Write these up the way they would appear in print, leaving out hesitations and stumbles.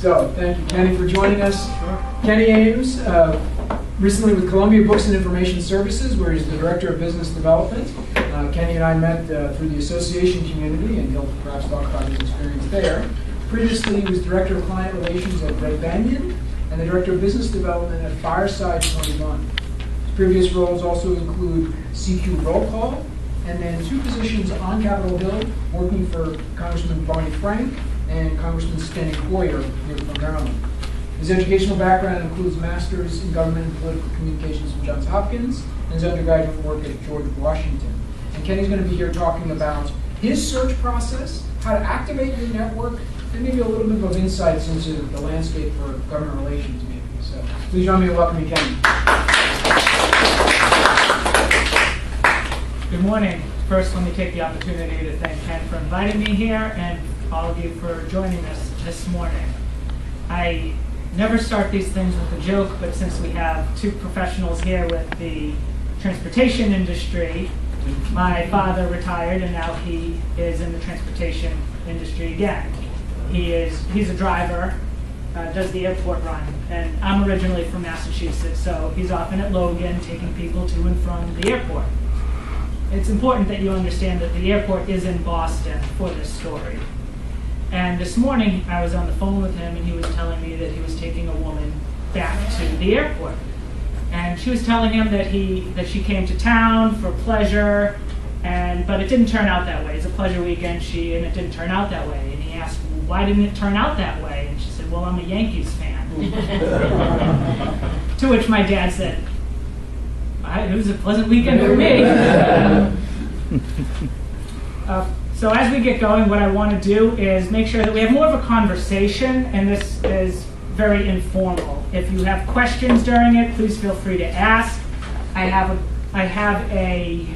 So, thank you, Kenny, for joining us. Kenny Ames, recently with Columbia Books and Information Services, where he's the Director of Business Development. Kenny and I met through the association community, and he'll perhaps talk about his experience there. Previously, he was Director of Client Relations at Red Banyan and the Director of Business Development at Fireside 21. His previous roles also include CQ Roll Call, and then 2 positions on Capitol Hill, working for Congressman Barney Frank and Congressman Steny Hoyer here from Maryland. His educational background includes Masters in Government and Political Communications from Johns Hopkins and his undergraduate work at George Washington. And Kenny's going to be here talking about his search process, how to activate your network, and maybe a little bit of insights into the landscape for government relations, maybe. So please join me in welcoming Kenny. Good morning. First, let me take the opportunity to thank Ken for inviting me here and all of you for joining us this morning. I never start these things with a joke, but since we have 2 professionals here with the transportation industry, my father retired and now he is in the transportation industry again. He's a driver, does the airport run, and I'm originally from Massachusetts, so he's often at Logan taking people to and from the airport. It's important that you understand that the airport is in Boston for this story. And this morning, I was on the phone with him, and he was telling me that he was taking a woman back to the airport. And she was telling him that she came to town for pleasure, but it didn't turn out that way. It's a pleasure weekend, and it didn't turn out that way. And he asked, well, why didn't it turn out that way? And she said, well, I'm a Yankees fan. To which my dad said, it was a pleasant weekend for me. So as we get going, what I want to do is make sure that we have more of a conversation, and this is very informal. If you have questions during it, please feel free to ask. I have a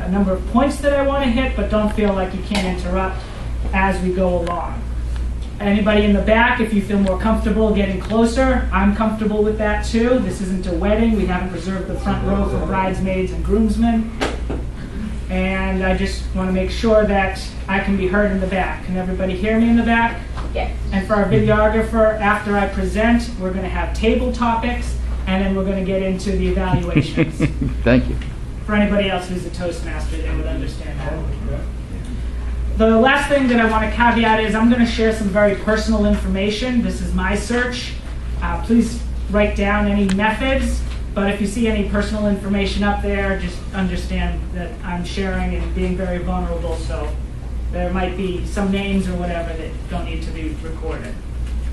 number of points that I want to hit, but don't feel like you can't interrupt as we go along. Anybody in the back, if you feel more comfortable getting closer, I'm comfortable with that too. This isn't a wedding. We haven't reserved the front row for bridesmaids and groomsmen. And I just want to make sure that I can be heard in the back. Can everybody hear me in the back? Yes. And for our videographer, after I present, we're going to have table topics, and then we're going to get into the evaluations. Thank you. For anybody else who's a Toastmaster, they would understand that. The last thing that I want to caveat is I'm going to share some very personal information. This is my search. Please write down any methods. But if you see any personal information up there, just understand that I'm sharing and being very vulnerable, so there might be some names or whatever that don't need to be recorded.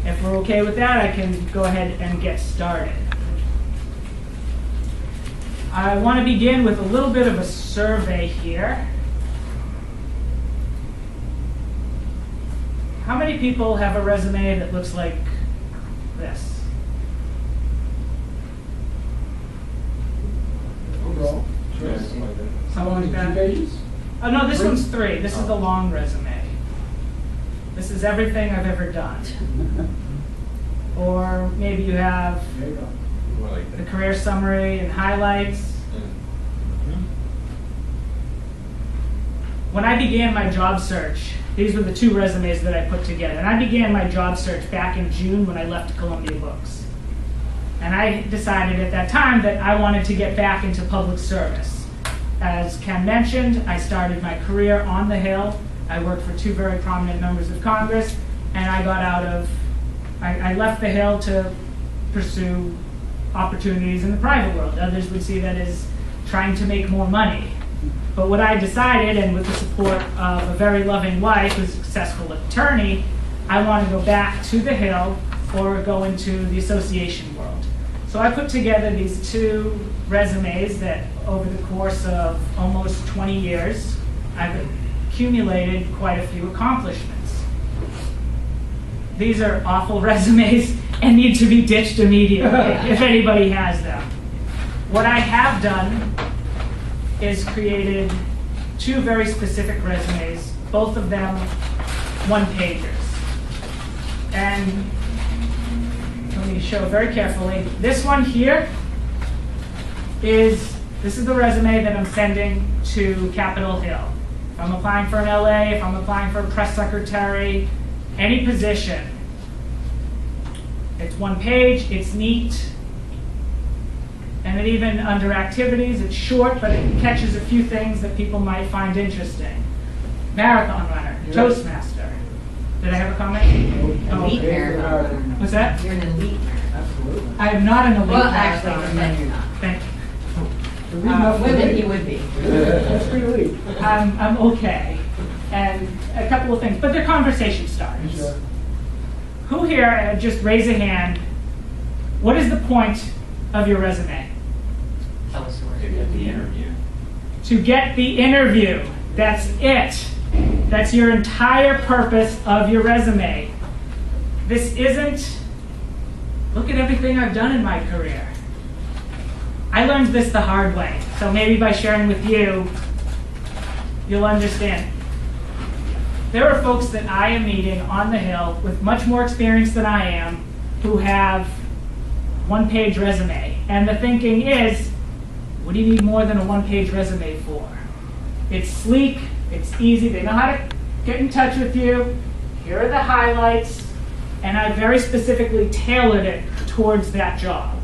If we're okay with that, I can go ahead and get started. I want to begin with a little bit of a survey here. How many people have a resume that looks like this? Overall? How long is it? 2 pages? Oh, no, this one's 3. This is the long resume. This is everything I've ever done. Or maybe you have the career summary and highlights. When I began my job search, these were the 2 resumes that I put together. And I began my job search back in June when I left Columbia Books. And I decided at that time that I wanted to get back into public service. As Ken mentioned, I started my career on the Hill. I worked for 2 very prominent members of Congress, and I left the Hill to pursue opportunities in the private world. Others would see that as trying to make more money. But what I decided, and with the support of a very loving wife who's a successful attorney, I want to go back to the Hill or go into the association world. So I put together these 2 resumes that over the course of almost 20 years, I've accumulated quite a few accomplishments. These are awful resumes and need to be ditched immediately if anybody has them. What I have done is created 2 very specific resumes, both of them one-pagers. And let me show very carefully. This one here is the resume that I'm sending to Capitol Hill. If I'm applying for an LA, if I'm applying for a press secretary, any position, It's one page, it's neat, and it even under activities, it's short, but it catches a few things that people might find interesting. Marathon runner, Toastmaster. Did I have a comment? Elite marathon runner. What's that? You're an elite marathon. Absolutely. I am not an elite Well, marathon actually, men you're not. Thank you. Women, he would be. That's pretty elite. I'm okay. And a couple of things, but they're conversation starters. Sure. Who here, just raise a hand, what is the point of your resume? Tell us where. To get the interview. To get the interview. That's it. That's your entire purpose of your resume. This isn't, look at everything I've done in my career. I learned this the hard way, so maybe by sharing with you, you'll understand. There are folks that I am meeting on the Hill with much more experience than I am who have one-page resume. And the thinking is, what do you need more than a one-page resume for? It's sleek, it's easy, they know how to get in touch with you, here are the highlights, and I very specifically tailored it towards that job.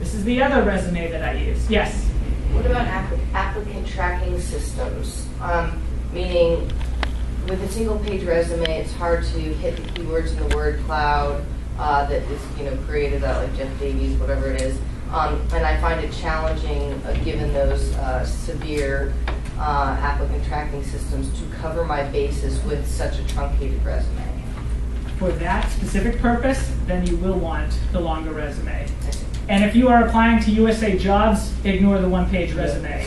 This is the other resume that I use. Yes? What about applicant tracking systems? Meaning, with a single-page resume, it's hard to hit the keywords in the word cloud that is, created out like Jeff Davies, whatever it is. And I find it challenging, given those severe applicant tracking systems, to cover my bases with such a truncated resume. For that specific purpose, then you will want the longer resume. And if you are applying to USA Jobs, ignore the one-page resume.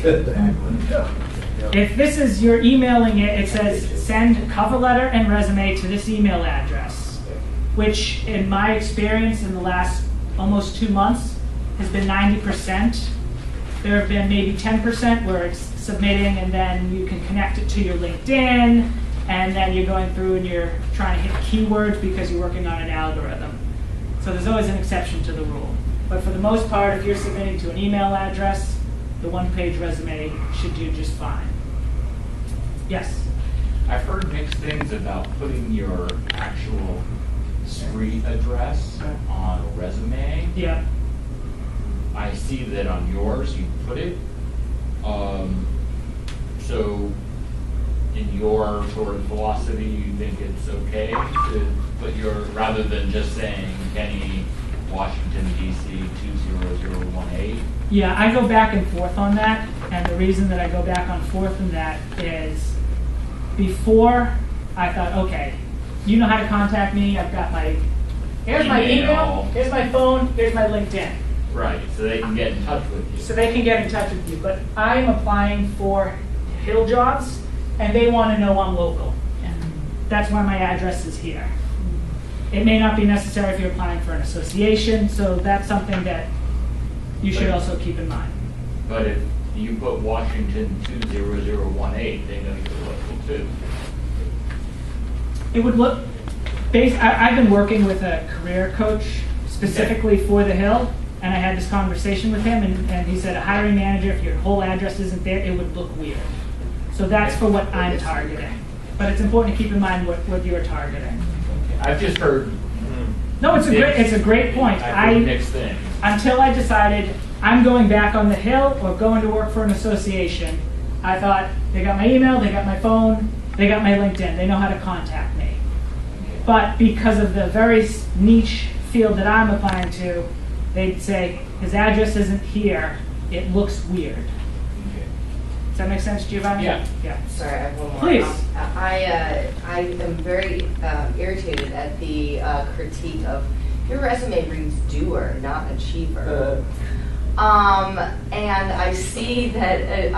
If this is, you're emailing it, it says send cover letter and resume to this email address, which in my experience in the last almost 2 months has been 90%. There have been maybe 10% where it's submitting and then you can connect it to your LinkedIn, and then you're going through and you're trying to hit keywords because you're working on an algorithm. So there's always an exception to the rule. But for the most part, if you're submitting to an email address, the one-page resume should do just fine. Yes? I've heard mixed things about putting your actual street address on a resume. Yeah. I see that on yours you put it. So in your sort of philosophy, you think it's okay to put your, rather than just saying Kenny, Washington, D.C. 20018? Yeah, I go back and forth on that, and the reason that I go back and forth on that is before I thought, okay, you know how to contact me, I've got my, here's my email, here's my phone, here's my LinkedIn. Right, so they can get in touch with you. So they can get in touch with you, but I'm applying for Hill jobs, and they want to know I'm local. That's why my address is here. It may not be necessary if you're applying for an association, so that's something that you should also keep in mind. But if you put Washington 20018, they know you're local too. It would look, I've been working with a career coach specifically for the Hill, and I had this conversation with him, and he said a hiring manager, if your whole address isn't there, it would look weird. So that's for what I'm targeting. But it's important to keep in mind what you're targeting. I've just heard. No, it's a great point. I've heard mixed things. Until I decided I'm going back on the Hill or going to work for an association, I thought they got my email, they got my phone, they got my LinkedIn, they know how to contact me. But because of the very niche field that I'm applying to, they'd say his address isn't here, it looks weird. Does that make sense, Giovanni? Yeah. Sorry, I have one more. Please. I am very irritated at the critique of your resume reads doer, not achiever. And I see that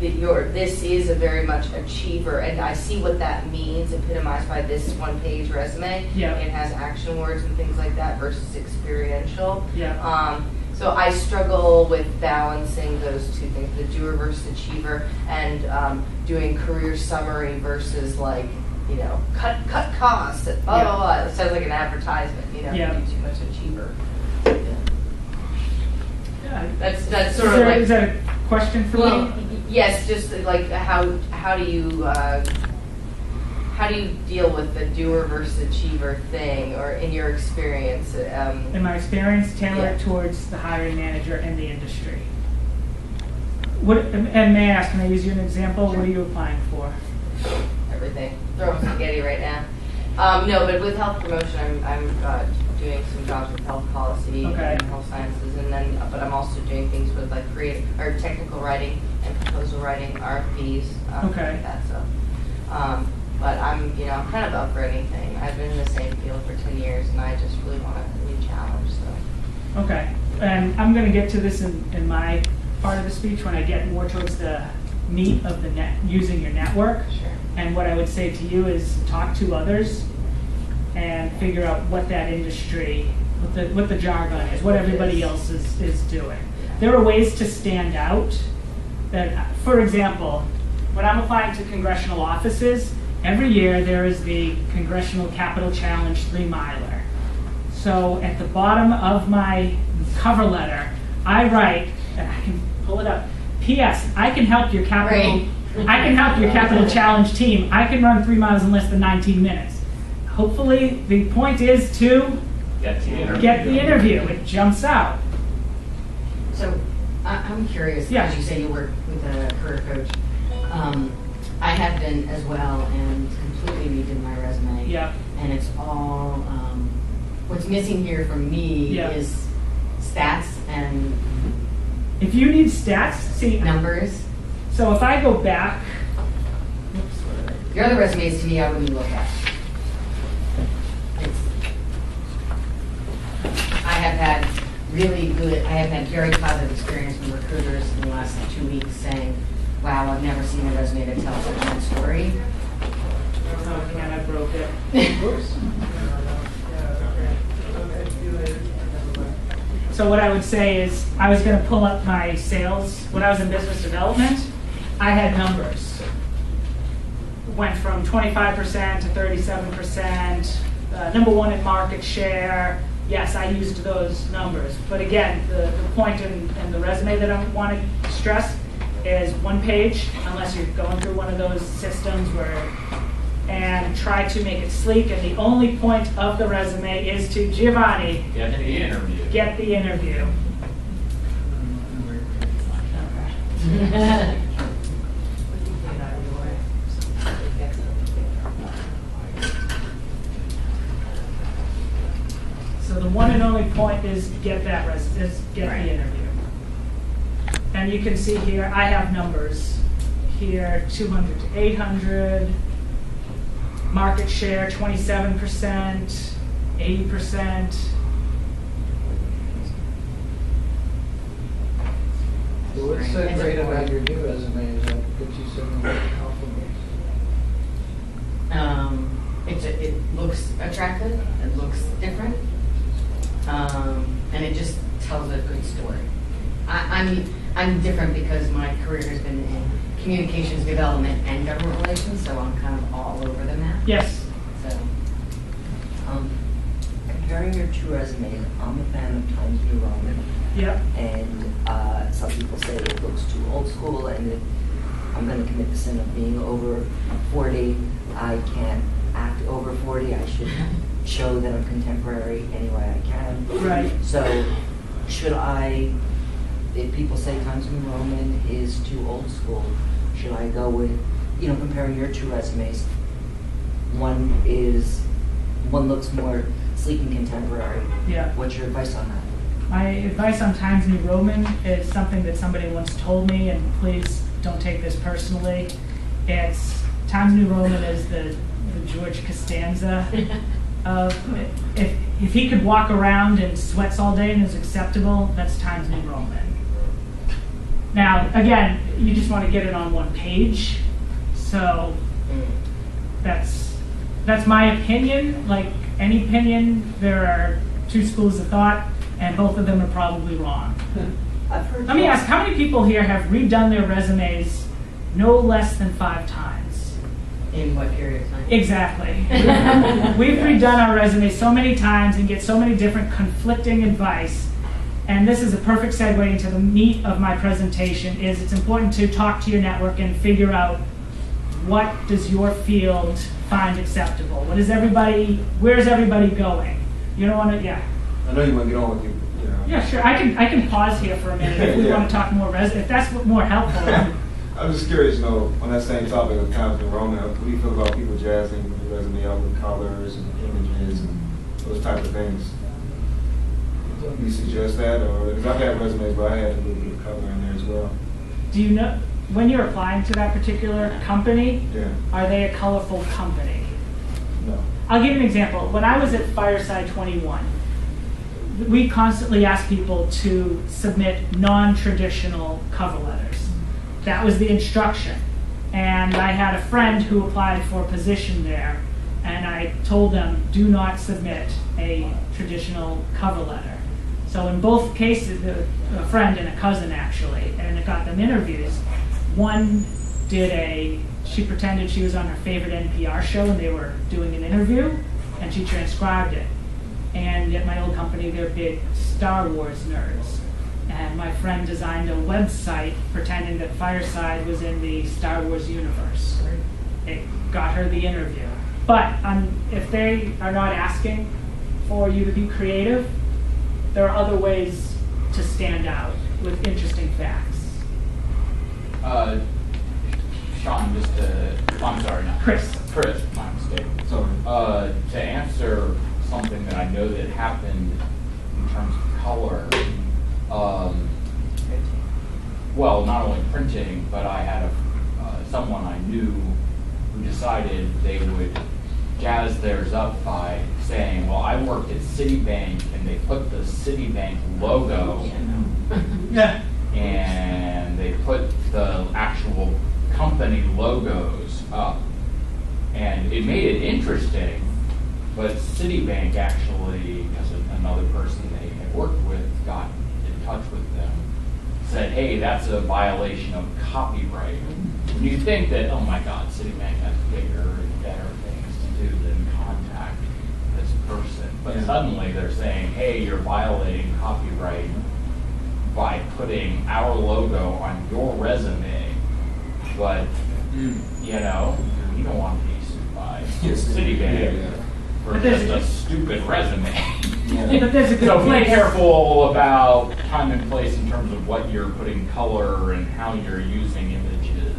this is a very much achiever, and I see what that means, epitomized by this one-page resume. Yeah. It has action words and things like that versus experiential. Yeah. So I struggle with balancing those two things, the doer versus achiever, and doing career summary versus cut costs. It sounds like an advertisement, Yeah. Too much achiever. Yeah. That's sort of like. Is that a question for me? Yes, just like how do how do you deal with the doer versus achiever thing, or in your experience? In my experience, tailor it Yeah. towards the hiring manager and the industry. And may I ask, can I use you an example? What are you applying for? Everything. Throwing spaghetti right now. No, but with health promotion, I'm doing some jobs with health policy Okay. and health sciences, and then, but I'm also doing things with like creative or technical writing and proposal writing, RFPs, Okay. like that. So, but I'm kind of up for anything. I've been in the same field for 10 years, and I just really want a new challenge. So, Okay, and I'm going to get to this in my part of the speech when I get more towards the meat of the using your network. sure. And what I would say to you is talk to others and figure out what that industry, what the jargon is, what everybody else is doing. There are ways to stand out. That, for example, when I'm applying to congressional offices, every year there is the Congressional Capital Challenge 3-miler. So at the bottom of my cover letter, I write, and I can pull it up, P.S. I can help your capital. Right. I can help your capital challenge team. I can run 3 miles in less than 19 minutes. Hopefully, the point is to Get the interview. It jumps out. So I'm curious, Yeah. as you say you work with a career coach. I have been as well and completely redid my resume. Yeah. And it's all, what's missing here from me Yeah. is stats and If you need stats, see. numbers. So if I go back, Your other resumes to me I wouldn't look at. I have had very positive experience from recruiters in the last 2 weeks saying, wow, I've never seen a resume that tells such a good story. oh, again, I broke it. Oops. So what I would say is, I was going to pull up my sales. When I was in business development, I had numbers. Went from 25% to 37%, number one in market share. Yes, I used those numbers. But again, the point in the resume that I want to stress is one page, unless you're going through one of those systems and try to make it sleek. And the only point of the resume is to, Giovanni, Get the interview. get the interview. So the one and only point is get Right. the interview. And you can see here, I have numbers here, 200 to 800, market share 27%, 80%. So what's so great about your new resume is that it puts you so many compliments? It looks attractive, it looks different, and it just tells a good story. I'm different because my career has been in communications development and government relations, so I'm kind of all over the map. Yes. So, Comparing your two resumes, I'm a fan of Times New Roman, Yep. and some people say it looks too old school, and if I'm going to commit the sin of being over 40, I can't act over 40. I should show that I'm contemporary any way I can. Right. So, should I, if people say Times New Roman is too old school, should I go with, comparing your two resumes? One looks more sleek and contemporary. Yeah. What's your advice on that? My advice on Times New Roman is something that somebody once told me, and please don't take this personally. It's Times New Roman is the George Costanza of if he could walk around in sweats all day and is acceptable, that's Times New Roman. Now, again, you just want to get it on one page, so that's my opinion. Like any opinion, there are two schools of thought, and both of them are probably wrong. I've heard. Let me ask, how many people here have redone their resumes no less than 5 times? in what period of time? Exactly. We've redone our resumes so many times and get so many different conflicting advice. And this is a perfect segue into the meat of my presentation, is it's important to talk to your network and figure out what does your field find acceptable? Where's everybody going? You don't want to, yeah. I know you want to get on with you know. Yeah, sure. I can pause here for a minute if we Yeah. want to talk more if that's what more helpful. I'm just curious, you know, on that same topic of times enrollment, what do you feel about people jazzing the resume up with colors and images and those type of things? Do you suggest that, or because I've had resumes where I had a little bit of color in there as well? Do you know when you're applying to that particular company? Yeah. Are they a colorful company? No. I'll give you an example. When I was at Fireside 21, we constantly asked people to submit non-traditional cover letters. That was the instruction. And I had a friend who applied for a position there, and I told them, do not submit a traditional cover letter. So in both cases, a friend and a cousin actually, and it got them interviews. One she pretended she was on her favorite NPR show and they were doing an interview, and she transcribed it. And at my old company, they're big Star Wars nerds. And my friend designed a website pretending that Fireside was in the Star Wars universe. It got her the interview. But if they are not asking for you to be creative, there are other ways to stand out with interesting facts. Sean, I'm sorry, not Chris, my mistake. Sorry. To answer something that I know that happened in terms of color, well, not only printing, but I had someone I knew who decided they would jazz theirs up by saying, well, I worked at Citibank, and they put the Citibank logo, yeah. and they put the actual company logos up. And it made it interesting, but Citibank actually, because another person they had worked with got in touch with them, said, hey, that's a violation of copyright. And you think that, oh my God, Citibank has bigger and better things to do than contact this person. But suddenly they're saying, hey, you're violating copyright by putting our logo on your resume. But, you know, you don't want to be sued by Citibank for just a stupid resume. But there's a good So be place. careful about time and place in terms of what you're putting color and how you're using images.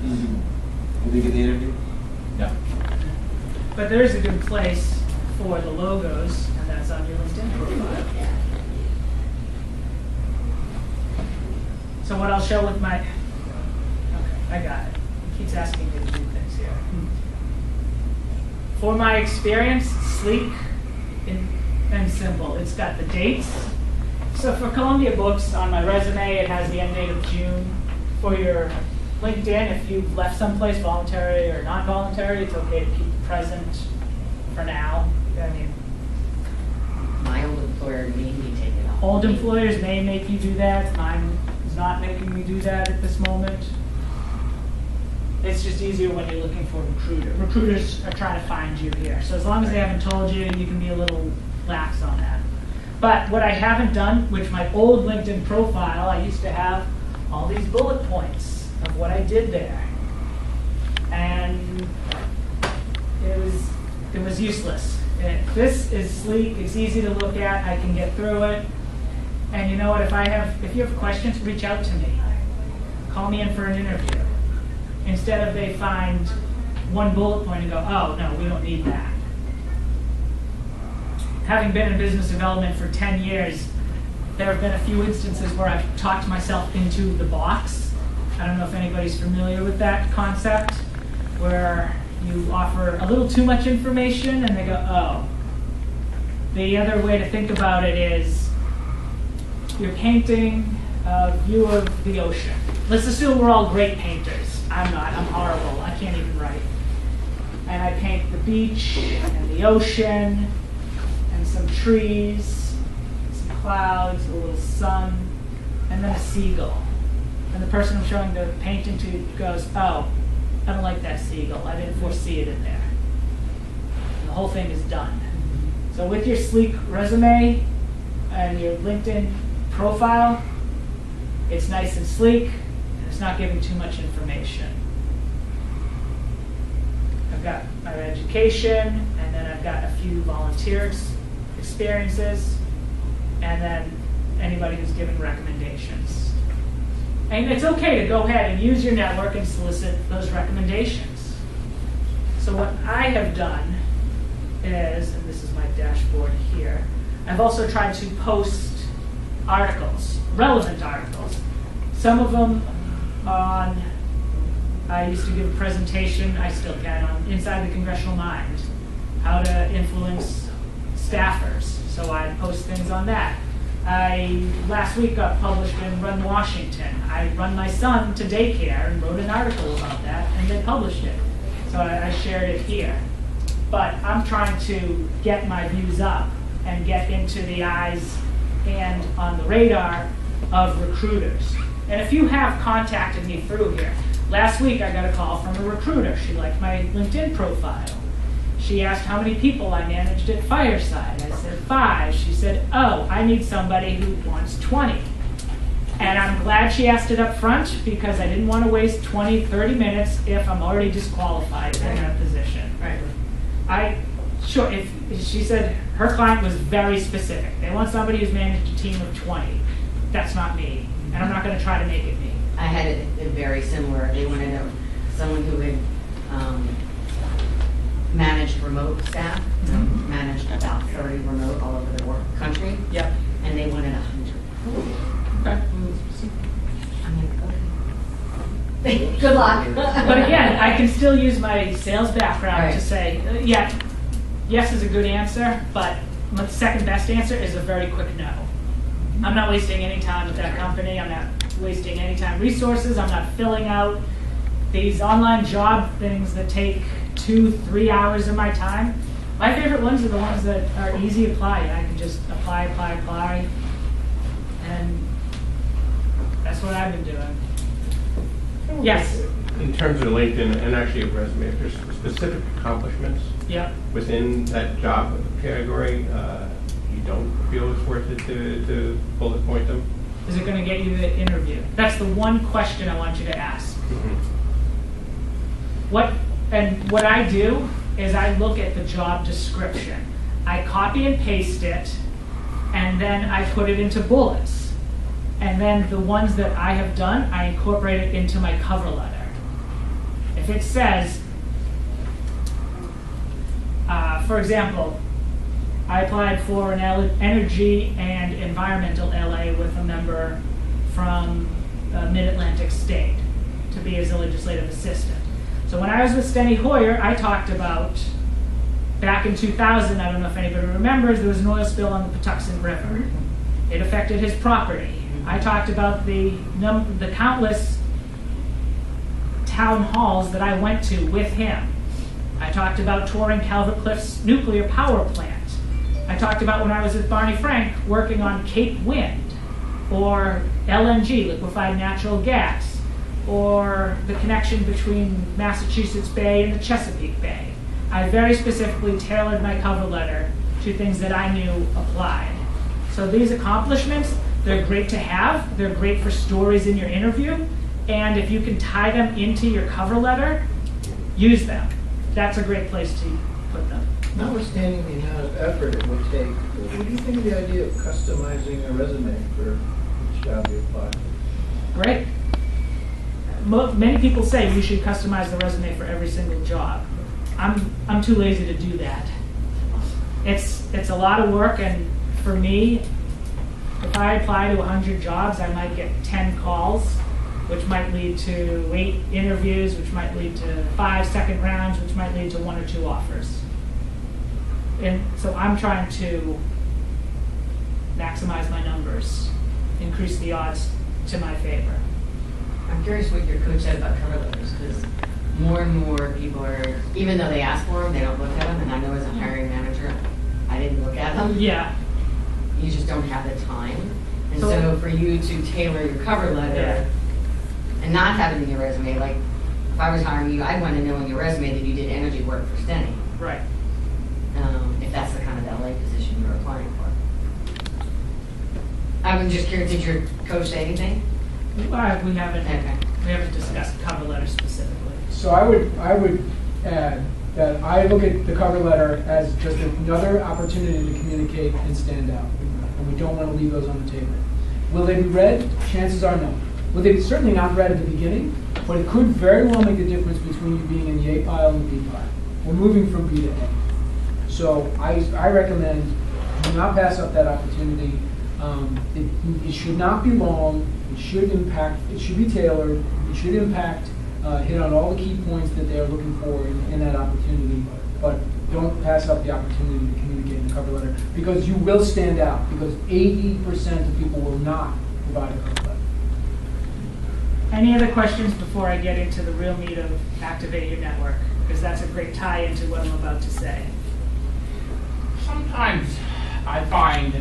Did you get the interview? No. But there is a good place for the logos, and that's on your LinkedIn profile. So what I'll show with my, okay, I got it. It keeps asking me to do things here. For my experience, sleek and simple. It's got the dates. So for Columbia Books, on my resume, it has the end date of June. For your LinkedIn, if you've left someplace voluntary or non-voluntary, it's okay to keep the present for now. I mean, My old employer made me take it off. old employers may make you do that. Mine is not making me do that at this moment. It's just easier when you're looking for a recruiter. Recruiters are trying to find you here. So as long as they haven't told you, you can be a little lax on that. But what I haven't done, which my old LinkedIn profile, I used to have all these bullet points of what I did there. And it was useless. This is sleek, it's easy to look at, I can get through it. And you know what, if you have questions, reach out to me. Call me in for an interview. Instead of they find one bullet point and go, oh, no, we don't need that. Having been in business development for 10 years, there have been a few instances where I've talked myself into the box. I don't know if anybody's familiar with that concept, where you offer a little too much information and they go, oh. The other way to think about it is you're painting a view of the ocean. Let's assume we're all great painters. I'm not, I'm horrible, I can't even write. And I paint the beach and the ocean and some trees, some clouds, a little sun, and then a seagull. And the person I'm showing the painting to goes, oh, I don't like that seagull, I didn't foresee it in there. And the whole thing is done. So with your sleek resume and your LinkedIn profile, it's nice and sleek, and it's not giving too much information. got my education, and then I've got a few volunteer experiences, and then anybody who's given recommendations. And it's okay to go ahead and use your network and solicit those recommendations. So what I have done is, and this is my dashboard here, I've also tried to post articles, relevant articles. Some of them on, I used to give a presentation, I still can, on Inside the Congressional Mind, how to influence staffers. So I post things on that. I last week got published in Run Washington. I run my son to daycare and wrote an article about that, and they published it. So I shared it here. But I'm trying to get my views up and get into the eyes and on the radar of recruiters. And if you have contacted me through here, last week I got a call from a recruiter. She liked my LinkedIn profile. She asked how many people I managed at Fireside. I said 5. She said, oh, I need somebody who wants 20. And I'm glad she asked it up front because I didn't want to waste 20, 30 minutes if I'm already disqualified in that position. Right. Sure, if she said her client was very specific. They want somebody who's managed a team of 20. That's not me, and I'm not going to try to make it me. I had it very similar. They wanted someone who had managed remote staff, managed about 30 remote all over the country. Yep. And they wanted 100. Okay. I'm like, okay. Good luck. But again, I can still use my sales background Right. to say, yes is a good answer, but my second best answer is a very quick no. I'm not wasting any time with that company. I'm not wasting any time, resources. I'm not filling out these online job things that take 2-3 hours of my time. My favorite ones are the ones that are easy apply. I can just apply, and that's what I've been doing. Yes. In terms of LinkedIn and actually a resume, if there's specific accomplishments Yep. within that job category, you don't feel it's worth it to bullet point them? Is it going to get you the interview? That's the one question I want you to ask. Mm-hmm. What I do is I look at the job description. I copy and paste it, and then I put it into bullets. And then the ones that I have done, I incorporate it into my cover letter. If it says, for example, I applied for an energy and environmental LA with a member from Mid-Atlantic State to be as a legislative assistant. So when I was with Steny Hoyer, I talked about, back in 2000, I don't know if anybody remembers, there was an oil spill on the Patuxent River. It affected his property. I talked about the countless town halls that I went to with him. I talked about touring Calvert Cliffs nuclear power plant. I talked about when I was with Barney Frank working on Cape Wind, or LNG, liquefied natural gas, or the connection between Massachusetts Bay and the Chesapeake Bay. I very specifically tailored my cover letter to things that I knew applied. So these accomplishments, they're great to have. They're great for stories in your interview. And if you can tie them into your cover letter, use them. That's a great place to put them. Notwithstanding the amount of effort it would take, what do you think of the idea of customizing a resume for each job you apply? Great. Many people say you should customize the resume for every single job. I'm too lazy to do that. It's a lot of work, and for me, if I apply to 100 jobs, I might get 10 calls, which might lead to 8 interviews, which might lead to 5 second rounds, which might lead to 1 or 2 offers. And so I'm trying to maximize my numbers, increase the odds to my favor. I'm curious what your coach said about cover letters, because more and more people are, even though they ask for them, they don't look at them. And I know as a hiring manager, I didn't look at them. Yeah. You just don't have the time. And So- so for you to tailor your cover letter and not have it in your resume, like if I was hiring you, I'd want to know in your resume that you did energy work for Steny, Right. if that's the kind of LA position you're applying for. I'm just curious, did your coach say anything? We haven't Okay. discussed cover letter specifically. So I would add that I look at the cover letter as just another opportunity to communicate and stand out. And we don't want to leave those on the table. Will they be read? Chances are no. Well, they're certainly not read at the beginning, but it could very well make a difference between you being in the A pile and the B pile. We're moving from B to A. So I recommend do not pass up that opportunity. It should not be long. It should impact. It should be tailored. It should impact, hit on all the key points that they're looking for in that opportunity. But don't pass up the opportunity to communicate in the cover letter, because you will stand out, because 80% of people will not provide a cover letter. Any other questions before I get into the real meat of Activate Your Network? Because that's a great tie into what I'm about to say. Sometimes I find,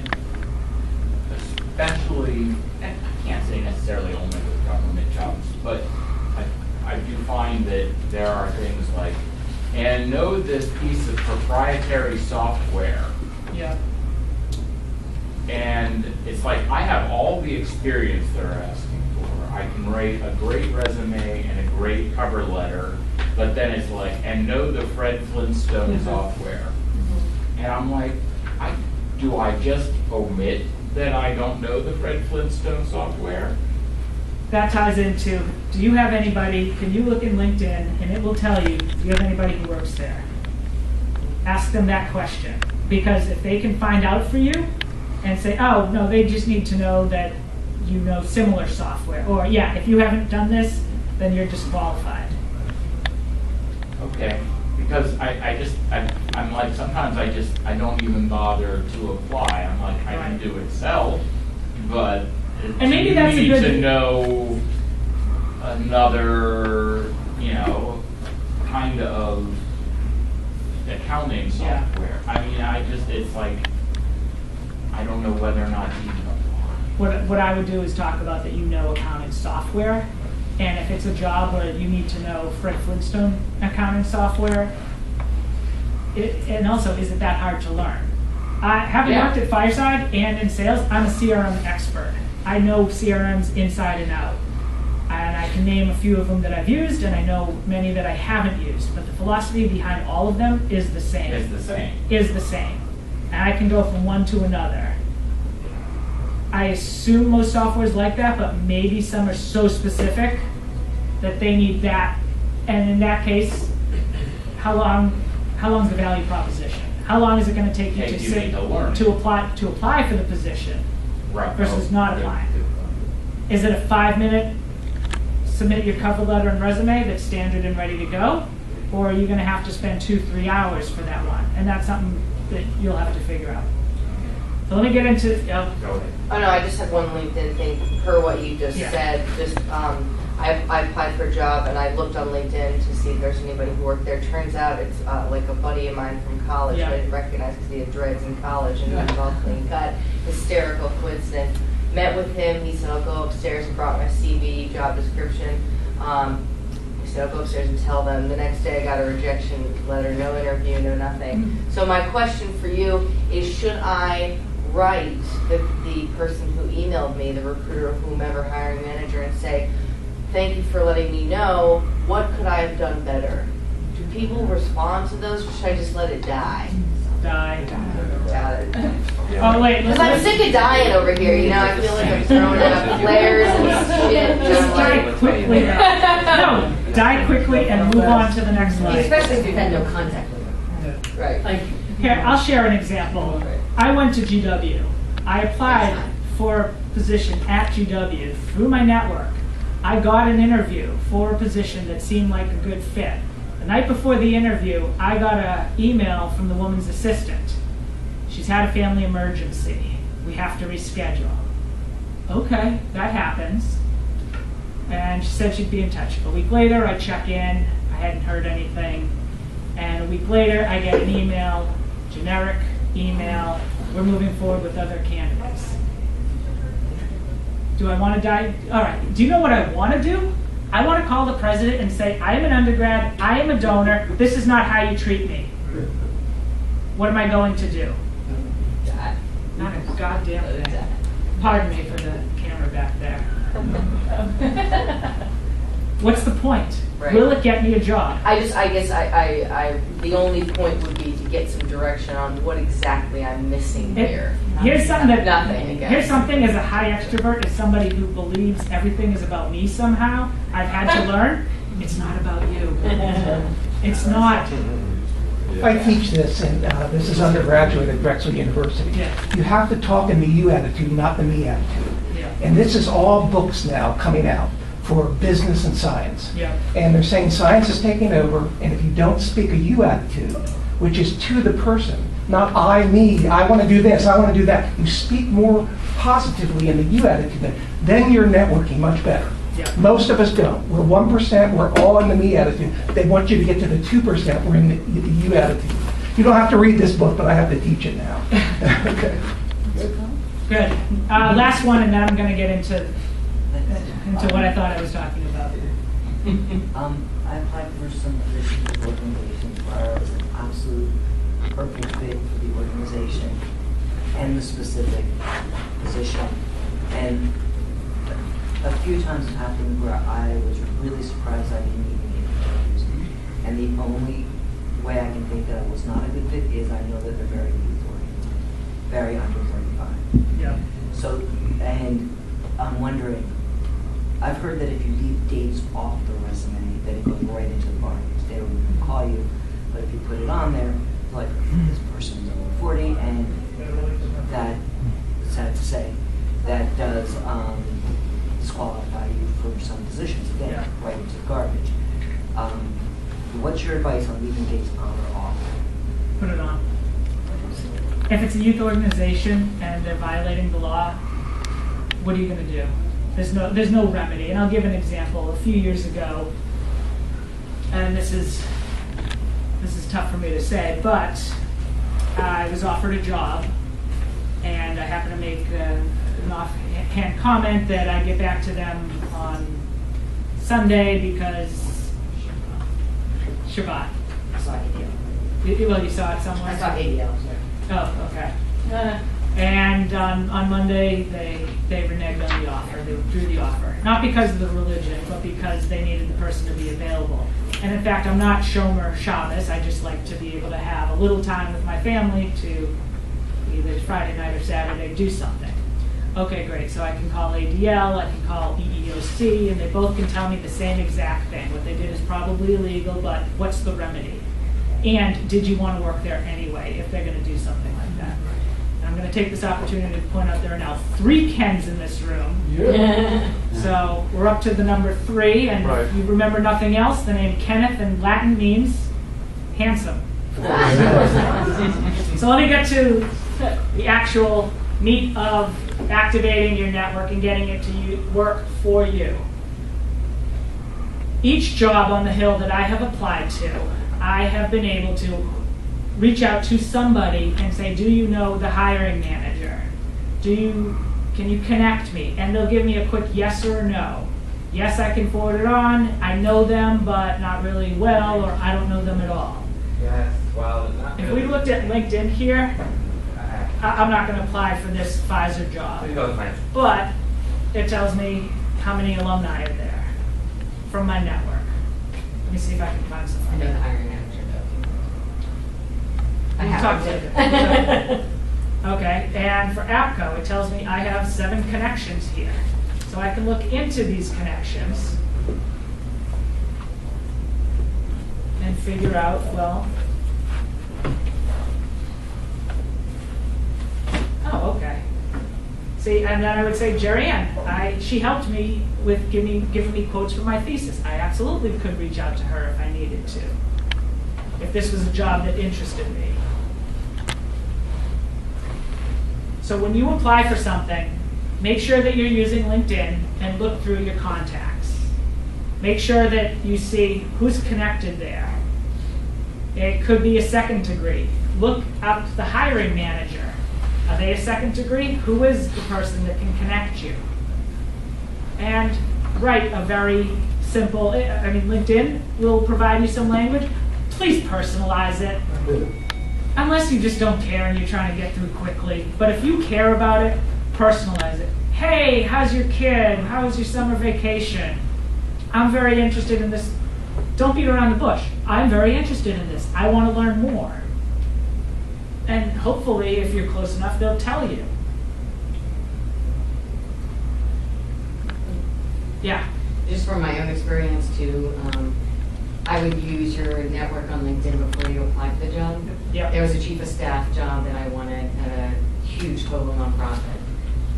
especially, and I can't say necessarily only with government jobs, but I do find that there are things like, and know this piece of proprietary software. Yeah. And it's like, I have all the experience they're asking for. I can write a great resume and a great cover letter, but then it's like, and know the Fred Flintstone software. And I'm like, do I just omit that I don't know the Fred Flintstone software? That ties into, do you have anybody, can you look in LinkedIn and it will tell you, do you have anybody who works there? Ask them that question. Because if they can find out for you and say, oh, no, they just need to know that you know similar software. Or, yeah, if you haven't done this, then you're disqualified. Okay, because I'm like, sometimes I don't even bother to apply. I'm like, I can do Excel, but and maybe you that's need a good to know another, kind of accounting software. I mean, it's like, I don't know whether or not to even apply. What I would do is talk about that you know accounting software, and if it's a job where you need to know Fred Flintstone accounting software, and also, is it that hard to learn? Having worked at Fireside and in sales, I'm a CRM expert. I know CRMs inside and out. And I can name a few of them that I've used, and I know many that I haven't used. But the philosophy behind all of them is the same. Is the same. And I can go from one to another. I assume most software is like that, but maybe some are so specific that they need that. And in that case, how long's the value proposition? How long is it going to take you to apply for the position versus not applying? Is it a 5-minute submit your cover letter and resume that's standard and ready to go? Or are you going to have to spend 2-3 hours for that one? And that's something that you'll have to figure out. So let me get into, Go ahead. Oh no, I just have one LinkedIn thing per what you just said. Just I applied for a job and I looked on LinkedIn to see if there's anybody who worked there. Turns out it's like a buddy of mine from college who I didn't recognize because he had dreads in college and he was all clean cut. Hysterical coincidence. Met with him. He said, I'll go upstairs and brought my CV, job description. He said, I'll go upstairs and tell them. The next day I got a rejection letter, no interview, no nothing. So my question for you is, should I write the person who emailed me, the recruiter or whomever, hiring manager, and say, thank you for letting me know, what could I have done better? Do people respond to those, or should I just let it die? Die. Got it. Oh, wait. Because I'm sick of dying over here, I feel like I'm throwing out flares and shit. Just die quickly. No, die quickly and move on to the next line. Especially if you've had no contact with them. Right. Here, I'll share an example. I went to GW. I applied for a position at GW through my network. I got an interview for a position that seemed like a good fit. The night before the interview, I got an email from the woman's assistant. She's had a family emergency. We have to reschedule. Okay, that happens. And she said she'd be in touch. A week later, I check in. I hadn't heard anything. And a week later, I get an email, generic email. We're moving forward with other candidates. Do I want to die? All right. Do you know what I want to do? I want to call the president and say, I am an undergrad, I am a donor, this is not how you treat me. What am I going to do? Not a goddamn thing. Pardon me for the camera back there. What's the point? Right. Will it get me a job? I guess the only point would be to get some direction on what exactly I'm missing here. Here's something that Nothing, again. Here's something as a high extrovert, as somebody who believes everything is about me somehow, I've had to learn, it's not about you. It's not. I teach this, and this is undergraduate at Drexel University. Yeah. You have to talk in the you attitude, not the me attitude. Yeah. And this is all books now coming out for business and science. Yeah. And they're saying science is taking over, and if you don't speak a you attitude, which is to the person, not I, me, I want to do this, I want to do that. You speak more positively in the you attitude, then you're networking much better. Yeah. Most of us don't. We're 1%, we're all in the me attitude. They want you to get to the 2%, we're in the you attitude. You don't have to read this book, but I have to teach it now. Okay. Good. Last one, and then I'm going to get into what I thought I was talking about. I applied for some positions with organizations where I was an absolute perfect fit for the organization and the specific position. And a few times it happened where I was really surprised I didn't even get interviews. And the only way I can think that I was not a good fit is I know that they're very youth-oriented, very under 35. Yeah. So, and I'm wondering, I've heard that if you leave dates off the resume, that it goes right into the garbage. They don't even call you, but if you put it on there, like, this person's over 40, and that, sad to say, that does disqualify you for some positions, again, Yeah. right into the garbage. What's your advice on leaving dates on or off? Put it on. If it's a youth organization and they're violating the law, what are you going to do? There's no remedy. And I'll give an example. A few years ago, and this is tough for me to say, but I was offered a job, and I happened to make an offhand comment that I get back to them on Sunday because Shabbat. I saw ADL. Well, you saw it somewhere? I saw ADL. Oh, okay. And on Monday, they reneged on the offer. They withdrew the offer. Not because of the religion, but because they needed the person to be available. And in fact, I'm not Shomer Shabbos. I just like to be able to have a little time with my family to either Friday night or Saturday do something. Okay, great. So I can call ADL, I can call EEOC, and they both can tell me the same exact thing. What they did is probably illegal, but what's the remedy? And did you want to work there anyway if they're going to do something like that? And I'm going to take this opportunity to point out there are now 3 Kens in this room. Yeah. So we're up to the number 3, and Right. if you remember nothing else, the name Kenneth in Latin means handsome. So let me get to the actual meat of activating your network and getting it to work for you. Each job on the Hill that I have applied to, I have been able to reach out to somebody and say, do you know the hiring manager? Can you connect me? And they'll give me a quick yes or no. Yes, I can forward it on. I know them, but not really well, or I don't know them at all. Yes, well, If we looked at LinkedIn here, I'm not going to apply for this Pfizer job, but it tells me how many alumni are there from my network. Let me see if I can find I something. know the hiring manager though. I You talked have. to Okay, and for APCO, it tells me I have 7 connections here. So I can look into these connections and figure out, well, oh, okay. See, and then I would say, Jerry Ann, she helped me with giving me quotes for my thesis. I absolutely could reach out to her if I needed to, if this was a job that interested me. So when you apply for something, make sure that you're using LinkedIn and look through your contacts. Make sure that you see who's connected there. It could be a second degree. Look up the hiring manager. Are they a second degree? Who is the person that can connect you? And write a very simple, LinkedIn will provide you some language. Please personalize it. Unless you just don't care and you're trying to get through quickly. But if you care about it, personalize it. Hey, how's your kid? How was your summer vacation? I'm very interested in this don't beat around the bush. I'm very interested in this. I want to learn more. And hopefully, if you're close enough, they'll tell you. Yeah. Just from my own experience too, I would use your network on LinkedIn before you apply for the job. Yep. There was a chief of staff job that I wanted at a huge total nonprofit.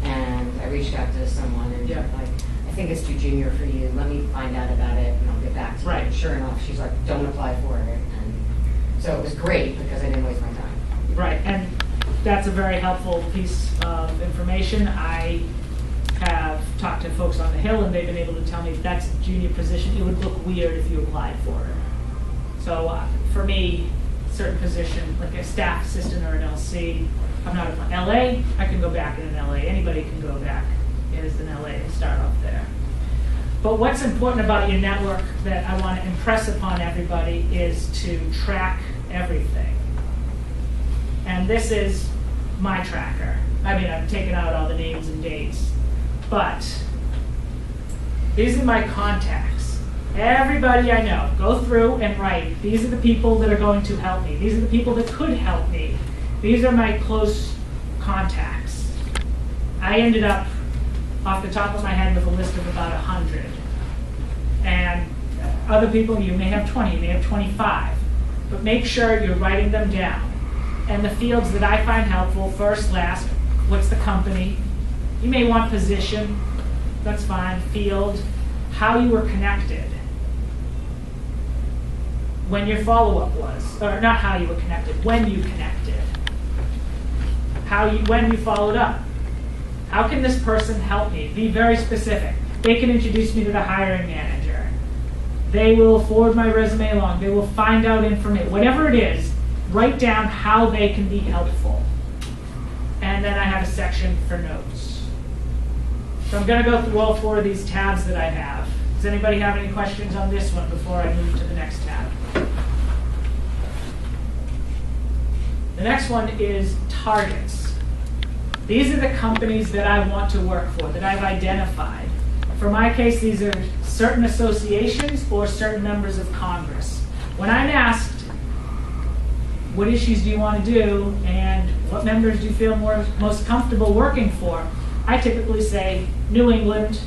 And I reached out to someone and Yeah. like, I think it's too junior for you. Let me find out about it and I'll get back to you. Right. And sure enough, she's like, don't apply for it. And so it was great because I didn't waste my time. Right, and that's a very helpful piece of information. I have talked to folks on the Hill, and they've been able to tell me that's a junior position. It would look weird if you applied for it. So for me, certain position, like a staff assistant or an LC, I'm not in LA, I can go back in an LA. Anybody can go back as an LA and start off there. But what's important about your network that I want to impress upon everybody is to track everything. And this is my tracker. I mean, I've taken out all the names and dates, but these are my contacts. Everybody I know, go through and write, these are the people that are going to help me. These are the people that could help me. These are my close contacts. I ended up, off the top of my head, with a list of about 100. And other people, you may have 20, you may have 25. But make sure you're writing them down. And the fields that I find helpful, first, last, what's the company? You may want position, that's fine, field, how you were connected, when your follow-up was, or not how you were connected, when you connected, when you followed up. How can this person help me? Be very specific. They can introduce me to the hiring manager. They will forward my resume along. They will find out information, whatever it is. Write down how they can be helpful. And then I have a section for notes. So I'm going to go through all 4 of these tabs that I have. Does anybody have any questions on this one before I move to the next tab? The next one is targets. These are the companies that I want to work for, that I've identified. For my case, these are certain associations or certain members of Congress. When I'm asked, what issues do you want to do, and what members do you feel most comfortable working for? I typically say New England,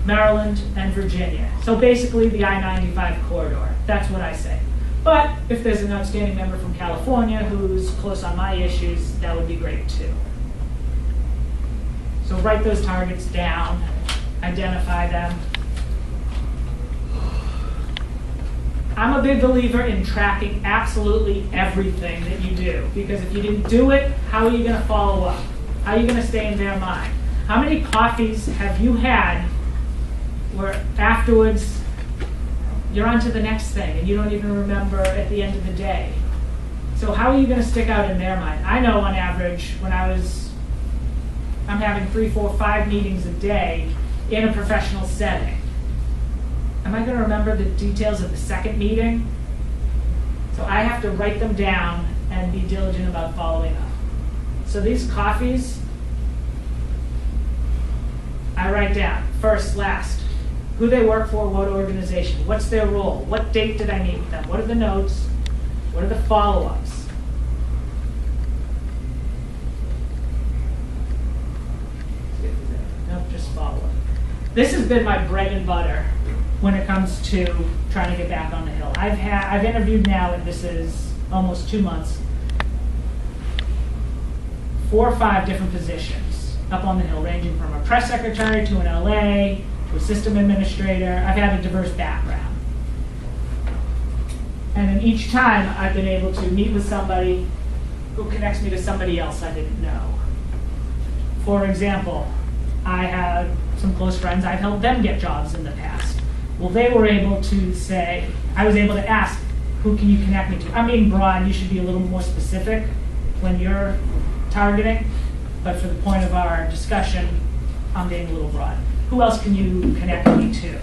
Maryland, and Virginia. So basically the I-95 corridor. That's what I say. But if there's an outstanding member from California who's close on my issues, that would be great too. So write those targets down, identify them. I'm a big believer in tracking absolutely everything that you do, because if you didn't do it, how are you going to follow up? How are you going to stay in their mind? How many coffees have you had where afterwards you're on to the next thing and you don't even remember at the end of the day? So how are you going to stick out in their mind? I know on average when I'm having 3, 4, 5 meetings a day in a professional setting. Am I going to remember the details of the second meeting? So I have to write them down and be diligent about following up. So these coffees, I write down first, last, who they work for, what organization, what's their role, what date did I meet with them, what are the notes, what are the follow-ups. Nope, just follow up. This has been my bread and butter when it comes to trying to get back on the Hill. I've interviewed now, and this is almost 2 months, 4 or 5 different positions up on the Hill, ranging from a press secretary to an LA to a system administrator. I've had a diverse background. And then each time I've been able to meet with somebody who connects me to somebody else I didn't know. For example, I had some close friends, I've helped them get jobs in the past. Well, they were able to say, I was able to ask, who can you connect me to? I'm being broad, you should be a little more specific when you're targeting, but for the point of our discussion, I'm being a little broad. Who else can you connect me to?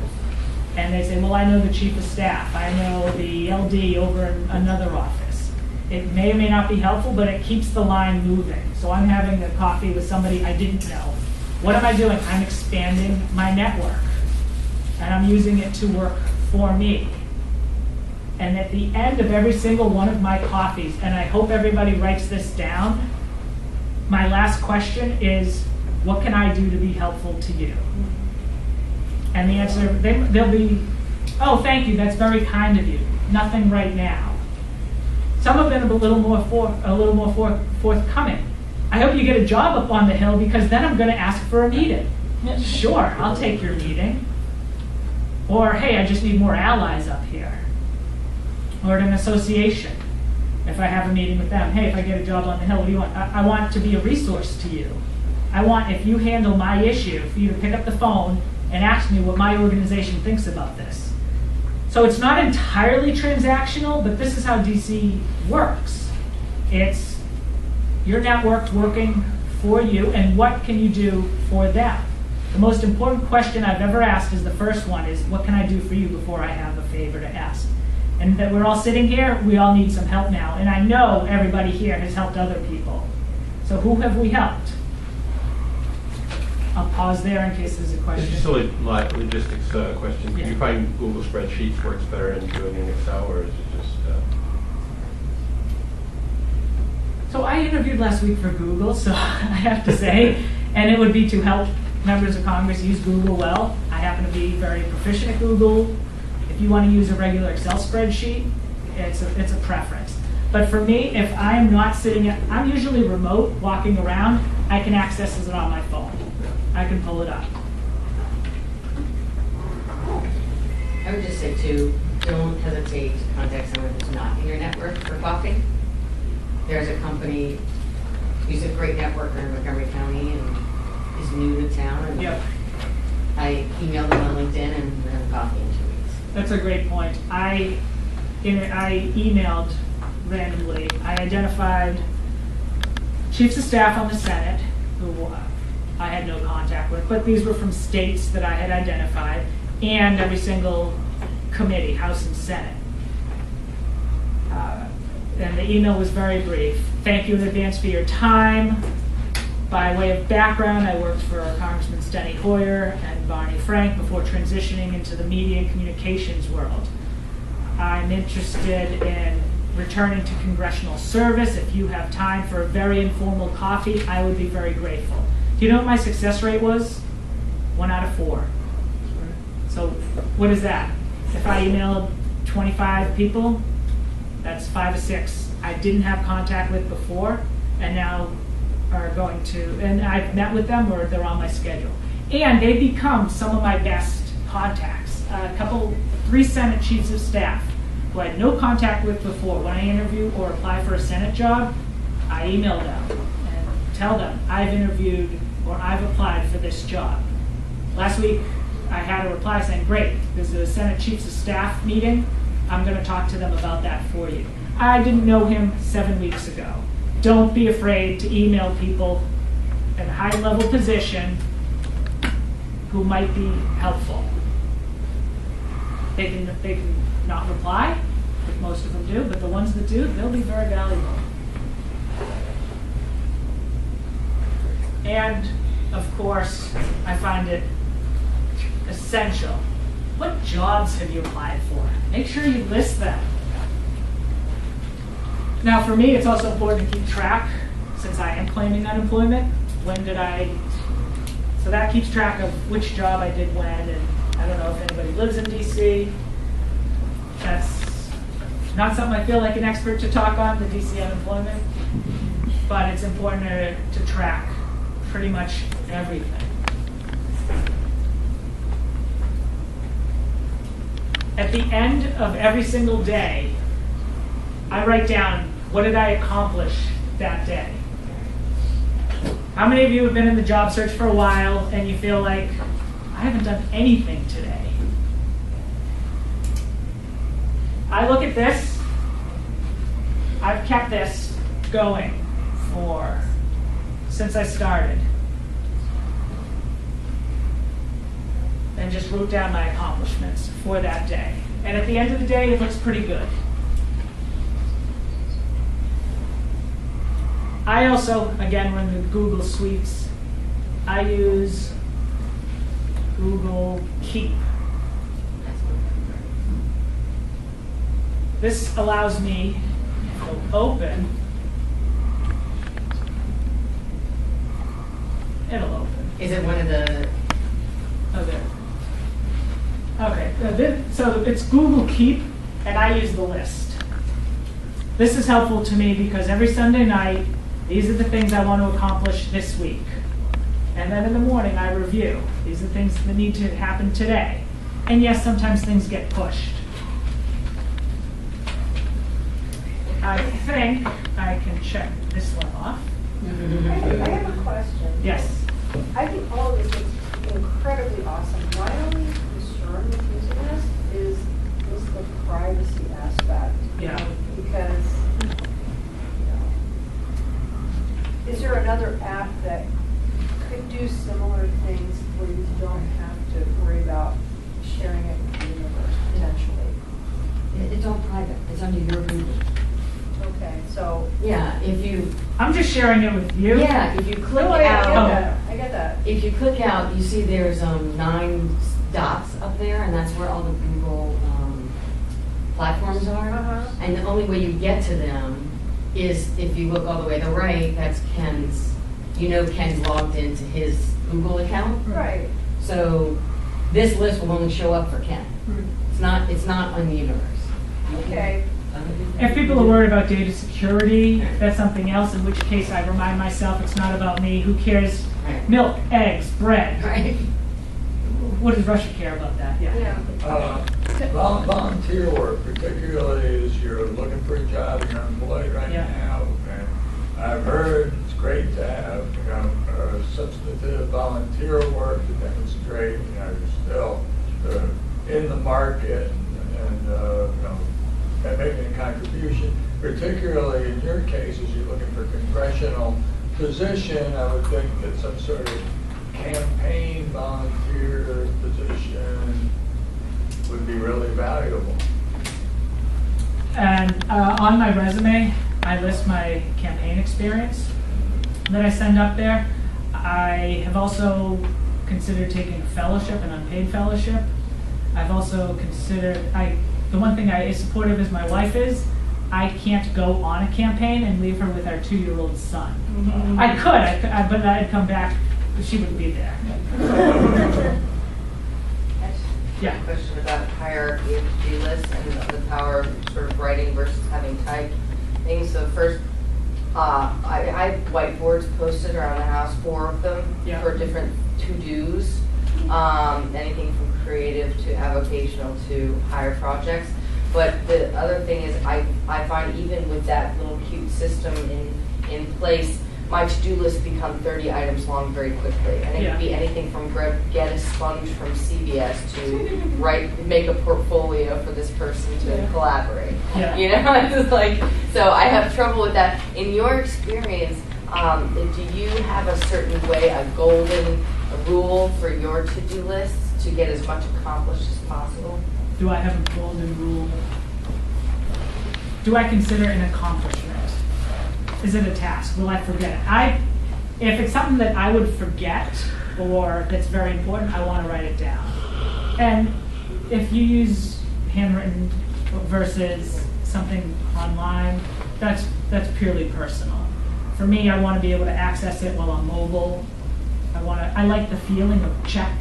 And they say, well, I know the chief of staff, I know the LD over in another office. It may or may not be helpful, but it keeps the line moving. So I'm having a coffee with somebody I didn't know. What am I doing? I'm expanding my network, and I'm using it to work for me. And at the end of every single one of my coffees, and I hope everybody writes this down, my last question is, what can I do to be helpful to you? And the answer, they'll be, oh, thank you, that's very kind of you. Nothing right now. Some have been a little more forthcoming. I hope you get a job up on the Hill because then I'm going to ask for a meeting. Sure, I'll take your meeting. Or, hey, I just need more allies up here. Or at an association, if I have a meeting with them. Hey, if I get a job on the Hill, what do you want? I want to be a resource to you. I want, if you handle my issue, for you to pick up the phone and ask me what my organization thinks about this. So it's not entirely transactional, but this is how DC works. It's your network working for you, and what can you do for them? The most important question I've ever asked is the first one, is what can I do for you before I have a favor to ask? And that we're all sitting here, we all need some help now. And I know everybody here has helped other people. So who have we helped? I'll pause there in case there's a question. It's just a logistics question. Yeah. Do you find Google Spreadsheets works better than doing in Excel, or is it just... So I interviewed last week for Google, so I have to say, and it would be to help members of Congress use Google well. I happen to be very proficient at Google. If you want to use a regular Excel spreadsheet, it's a preference. But for me, if I am not sitting I'm usually remote, walking around, I can access it on my phone. I can pull it up. I would just say too, don't hesitate to contact someone who's not in your network for coffee. There's a company who's a great networker in Montgomery County and is new to town. And Yep. I emailed them on LinkedIn and we're having coffee in 2 weeks. That's a great point. I emailed randomly. I identified chiefs of staff on the Senate who I had no contact with, but these were from states that I had identified, and every single committee, House and Senate. And the email was very brief. Thank you in advance for your time. By way of background, I worked for Congressman Steny Hoyer and Barney Frank before transitioning into the media and communications world. I'm interested in returning to congressional service. If you have time for a very informal coffee, I would be very grateful. Do you know what my success rate was? 1 out of 4. So what is that? If I emailed 25 people, that's 5 or 6 I didn't have contact with before, and now are going to, and I've met with them or they're on my schedule. And they become some of my best contacts. 3 Senate chiefs of staff who I had no contact with before. When I interview or apply for a Senate job, I email them and tell them I've interviewed or I've applied for this job. Last week, I had a reply saying, great, there's a Senate chiefs of staff meeting. I'm going to talk to them about that for you. I didn't know him 7 weeks ago. Don't be afraid to email people in a high-level position who might be helpful. They can not reply, like most of them do, but the ones that do, they'll be very valuable. And, of course, I find it essential. What jobs have you applied for? Make sure you list them. Now, for me, it's also important to keep track, since I am claiming unemployment. When did I? So that keeps track of which job I did when, and I don't know if anybody lives in DC. That's not something I feel like an expert to talk on, the DC unemployment, but it's important to track pretty much everything. At the end of every single day, I write down, what did I accomplish that day? How many of you have been in the job search for a while and you feel like, I haven't done anything today? I look at this, I've kept this going since I started. And just wrote down my accomplishments for that day. And at the end of the day, it looks pretty good. I also, again, we're in the Google suites. I use Google Keep. this allows me to open. It'll open. Is it one of the, Oh, there. Okay, so it's Google Keep, and I use the list. This is helpful to me because every Sunday night, these are the things I want to accomplish this week. And then in the morning, I review. These are things that need to happen today. And yes, sometimes things get pushed. I think I can check this one off. I have a question. Yes. I think all of this is incredibly awesome. My only concern with using this is the privacy aspect. Yeah. Because, is there another app that could do similar things where you don't have to worry about sharing it with the universe potentially? it's all private, it's under your Google. Okay, so. Yeah, if you, I'm just sharing it with you. yeah, if you click No, I get out, that. I get that. if you click out, you see there's 9 dots up there, and that's where all the Google platforms are. Uh-huh. And the only way you get to them is if you look all the way to the right, that's Ken's, Ken's logged into his Google account. Right. So this list will only show up for Ken. It's not on the universe. Okay. If people are worried about data security, that's something else, in which case I remind myself it's not about me. Who cares? Right. Milk, eggs, bread. Right. What does Russia care about that? Yeah. Volunteer work, particularly as you're looking for a job and you're employed right Yeah. now. And I've heard it's great to have, substantive volunteer work, but then it's great, you're still in the market and making a contribution. Particularly in your case, as you're looking for congressional position, I would think that some sort of campaign volunteer position would be really valuable. And on my resume, I list my campaign experience that I send up there. I have also considered taking a fellowship, an unpaid fellowship. I've also considered, the one thing I is supportive as my wife is, I can't go on a campaign and leave her with our 2-year-old son. Mm-hmm. I could, but I'd come back, but she wouldn't be there. Yeah. Question about hierarchy of to-do lists and the power of sort of writing versus having typed things. So first, I have whiteboards posted around the house, 4 of them, Yeah. for different to-dos. Anything from creative to avocational to higher projects. But the other thing is I find even with that little cute system in place, my to-do list become 30 items long very quickly. And it Yeah. could be anything from get a sponge from CVS to make a portfolio for this person to collaborate. Yeah. It's like, so I have trouble with that. In your experience, do you have a certain way, a golden rule for your to-do list to get as much accomplished as possible? Do I have a golden rule? Do I consider an accomplishment? Is it a task? Will I forget it? If it's something that I would forget or that's very important, I want to write it down. And if you use handwritten versus something online, that's purely personal. For me, I want to be able to access it while I'm mobile. I like the feeling of check,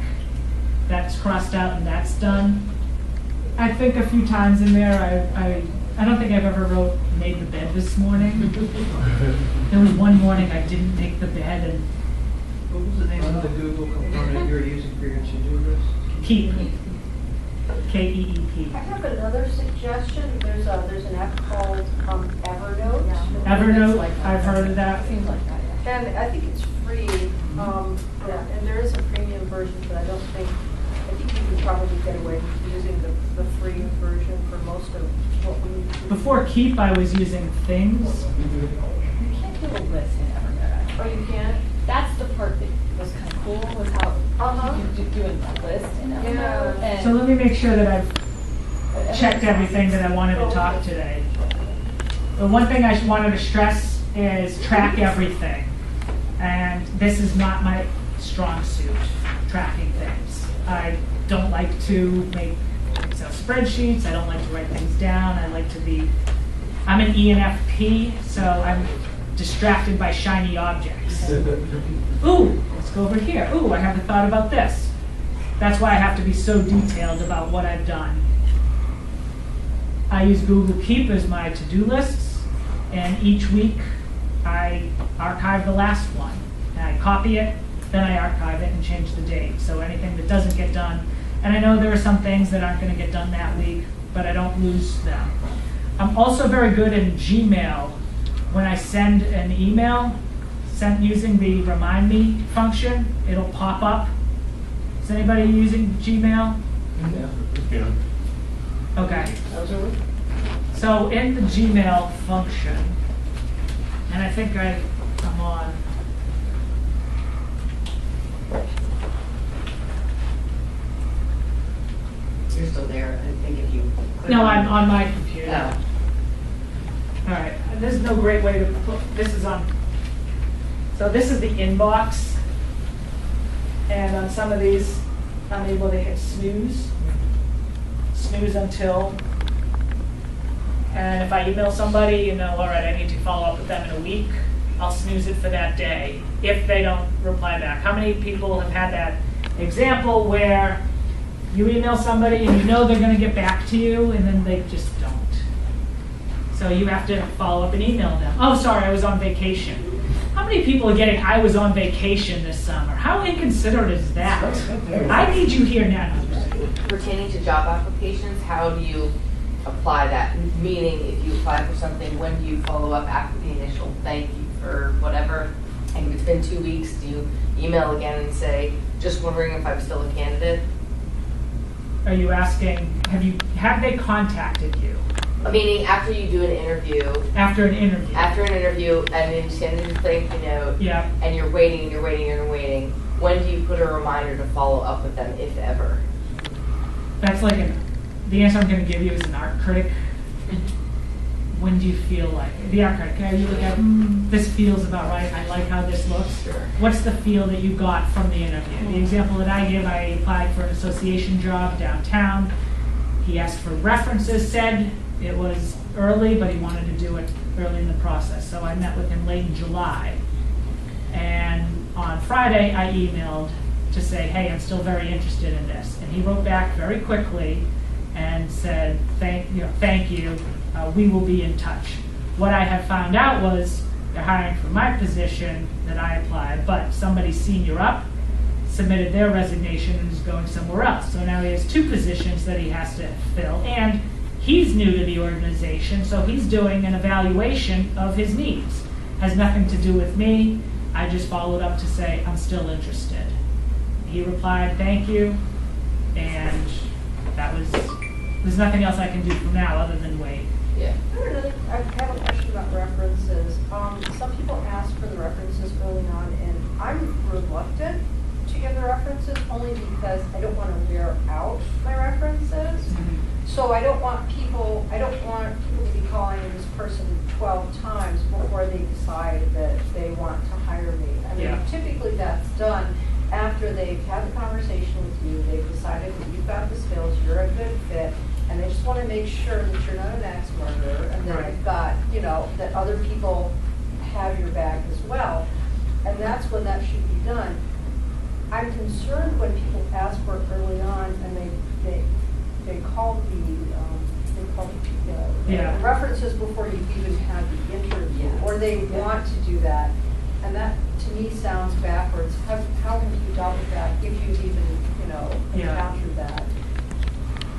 that's crossed out and that's done. I think a few times in there, I don't think I've ever wrote made the bed this morning. There was one morning I didn't make the bed, and What was the name of the Google component you're using for your to-do list? keep, K-E-E-P. I have another suggestion. There's an app called Evernote. Evernote, I've heard of that. Seems like that, yeah. And I think it's free. And there is a premium version, but I think you could probably get away with using the free version for most of what we need to do. Before Keep, I was using Things. You can't do a list in Evernote, actually. Oh, you can't? That's the part that was kind of cool, was how you do doing a list in Evernote. Yeah. And So let me make sure that I've checked everything that I wanted to talk today. The one thing I wanted to stress is track everything. And this is not my strong suit, tracking things. I don't like to make Excel spreadsheets. I don't like to write things down. I like to be, I'm an ENFP, so I'm distracted by shiny objects. Ooh, let's go over here. Ooh, I haven't thought about this. That's why I have to be so detailed about what I've done. I use Google Keep as my to-do lists, and each week I archive the last one. And I copy it, then I archive it and change the date. So anything that doesn't get done, and I know there are some things that aren't going to get done that week, but I don't lose them. I'm also very good in Gmail. When I send an email, sent using the Remind Me function, it'll pop up. Is anybody using Gmail? Yeah. Okay. So in the Gmail function, and I think I'm on. You're still there, I think if you. click No, on- I'm on my computer. Oh. All right, there's no great way to put, this is on, so this is the inbox. And on some of these, I'm able to hit snooze until. And if I email somebody, you know, all right, I need to follow up with them in a week, I'll snooze it for that day if they don't reply back. How many people have had that example where you email somebody and you know they're going to get back to you and then they just don't? So you have to follow up and email them. Oh, sorry, I was on vacation. How many people are getting, I was on vacation this summer? How inconsiderate is that? I need you here now. Pertaining to job applications, how do you apply that? Meaning, if you apply for something, when do you follow up after the initial thank you for whatever? And if it's been 2 weeks, do you email again and say, just wondering if I'm still a candidate? Are you asking, have they contacted you? Meaning, after you do an interview, After an interview? and then you send in a thank you note, Yeah. and you're waiting and you're waiting and you're waiting, when do you put a reminder to follow up with them, if ever? That's like the answer I'm going to give you is an art critic. When do you feel like the art critic? You look at this feels about right. I like how this looks. Sure. What's the feel that you got from the interview? The example that I give, I applied for an association job downtown. He asked for references. Said it was early, but he wanted to do it early in the process. So I met with him late in July, and on Friday I emailed to say, hey, I'm still very interested in this. And he wrote back very quickly and said, thank you, we will be in touch. What I have found out was they're hiring for my position that I applied, but somebody senior up submitted their resignation and is going somewhere else. So now he has 2 positions that he has to fill, and he's new to the organization, so he's doing an evaluation of his needs. Has nothing to do with me. I just followed up to say, I'm still interested. He replied, thank you, and there's nothing else I can do from now other than wait. Yeah. I have a question about references. Some people ask for the references early on, and I'm reluctant to give the references only because I don't want to wear out my references. So I don't want people to be calling this person 12 times before they decide that they want to hire me. I mean, typically that's done after they've had the conversation with you, they've decided that you've got the skills, you're a good fit, and they just want to make sure that you're not an axe murderer and that you've got, that other people have your back as well. And that's when that should be done. I'm concerned when people ask for it early on and they call the references before you've even had the interview, or they want to do that. And that, to me, sounds backwards. How have you dealt with that if you've even, encountered that?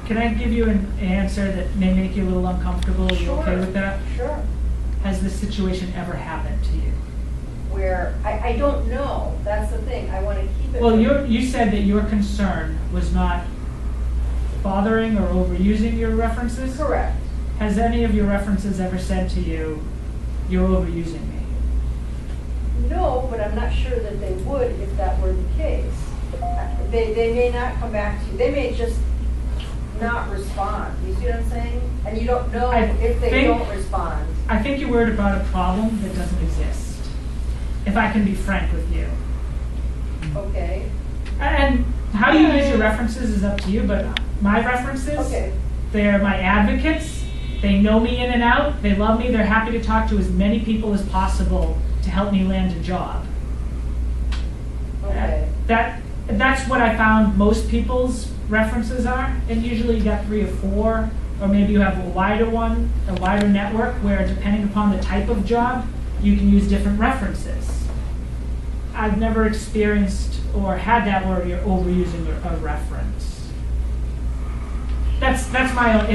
Can I give you an answer that may make you a little uncomfortable? Are you okay with that? Sure. Has this situation ever happened to you? Where, I don't know. That's the thing. I want to keep it. Well, you said that your concern was not bothering or overusing your references? Correct. Has any of your references ever said to you, you're overusing me? No, but I'm not sure that they would if that were the case. They may not come back to you. They may just not respond. You see what I'm saying? And you don't know if they don't respond. I think you're worried about a problem that doesn't exist, if I can be frank with you. Okay. And how you use your references is up to you, but my references. Okay. They're my advocates. They know me in and out. They love me. They're happy to talk to as many people as possible to help me land a job. Okay. That's what I found most people's references are. And usually you got 3 or 4, or maybe you have a wider network where depending upon the type of job, you can use different references. I've never experienced or had that where you're overusing a reference. That's my own.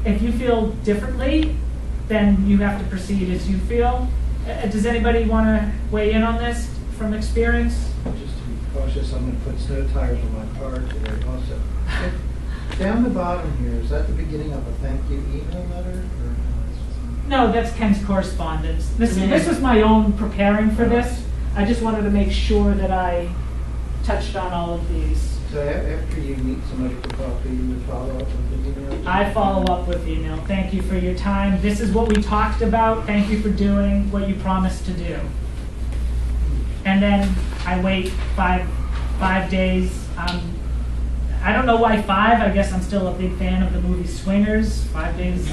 If you feel differently, then you have to proceed as you feel. Does anybody want to weigh in on this from experience? Just to be cautious, I'm going to put snow tires on my car today also. Down the bottom here, is that the beginning of a thank you email letter? Or? No, that's Ken's correspondence. This was my own preparing for this. I just wanted to make sure that I touched on all of these. So after you meet somebody for coffee, you would follow up with an email? I follow up with email. Thank you for your time. This is what we talked about. Thank you for doing what you promised to do. And then I wait five days. I don't know why 5. I guess I'm still a big fan of the movie Swingers. 5 days.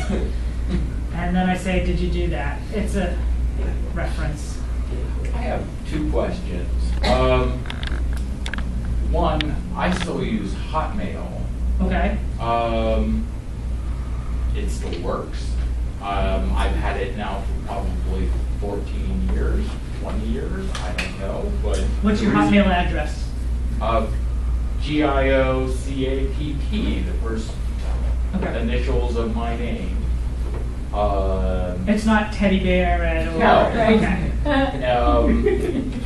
And then I say, did you do that? It's a reference. I have 2 questions. One, I still use Hotmail. Okay. It still works. I've had it now for probably 14 years, 20 years, I don't know. But what's your Hotmail address? GIOCAPP, the first initials of my name. It's not teddy bear and no. Okay.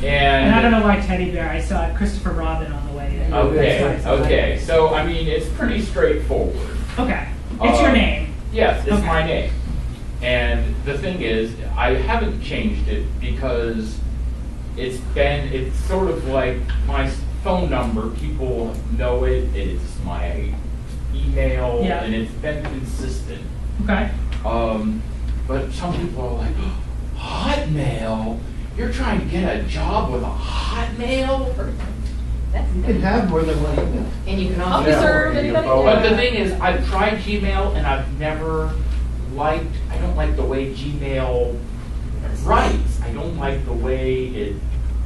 And I don't know why teddy bear. I saw Christopher Robin on the way in. Okay. So I mean, it's pretty straightforward. Okay. It's your name. Yes, it's my name. And the thing is, I haven't changed it because it's sort of like my phone number. People know it. It's my email, and it's been consistent. Okay. But some people are like, Hotmail? You're trying to get a job with a Hotmail? You can have more than one email. And you can I'll also. serve anybody. But the thing is, I've tried Gmail and I've never I don't like the way Gmail writes. I don't like the way it.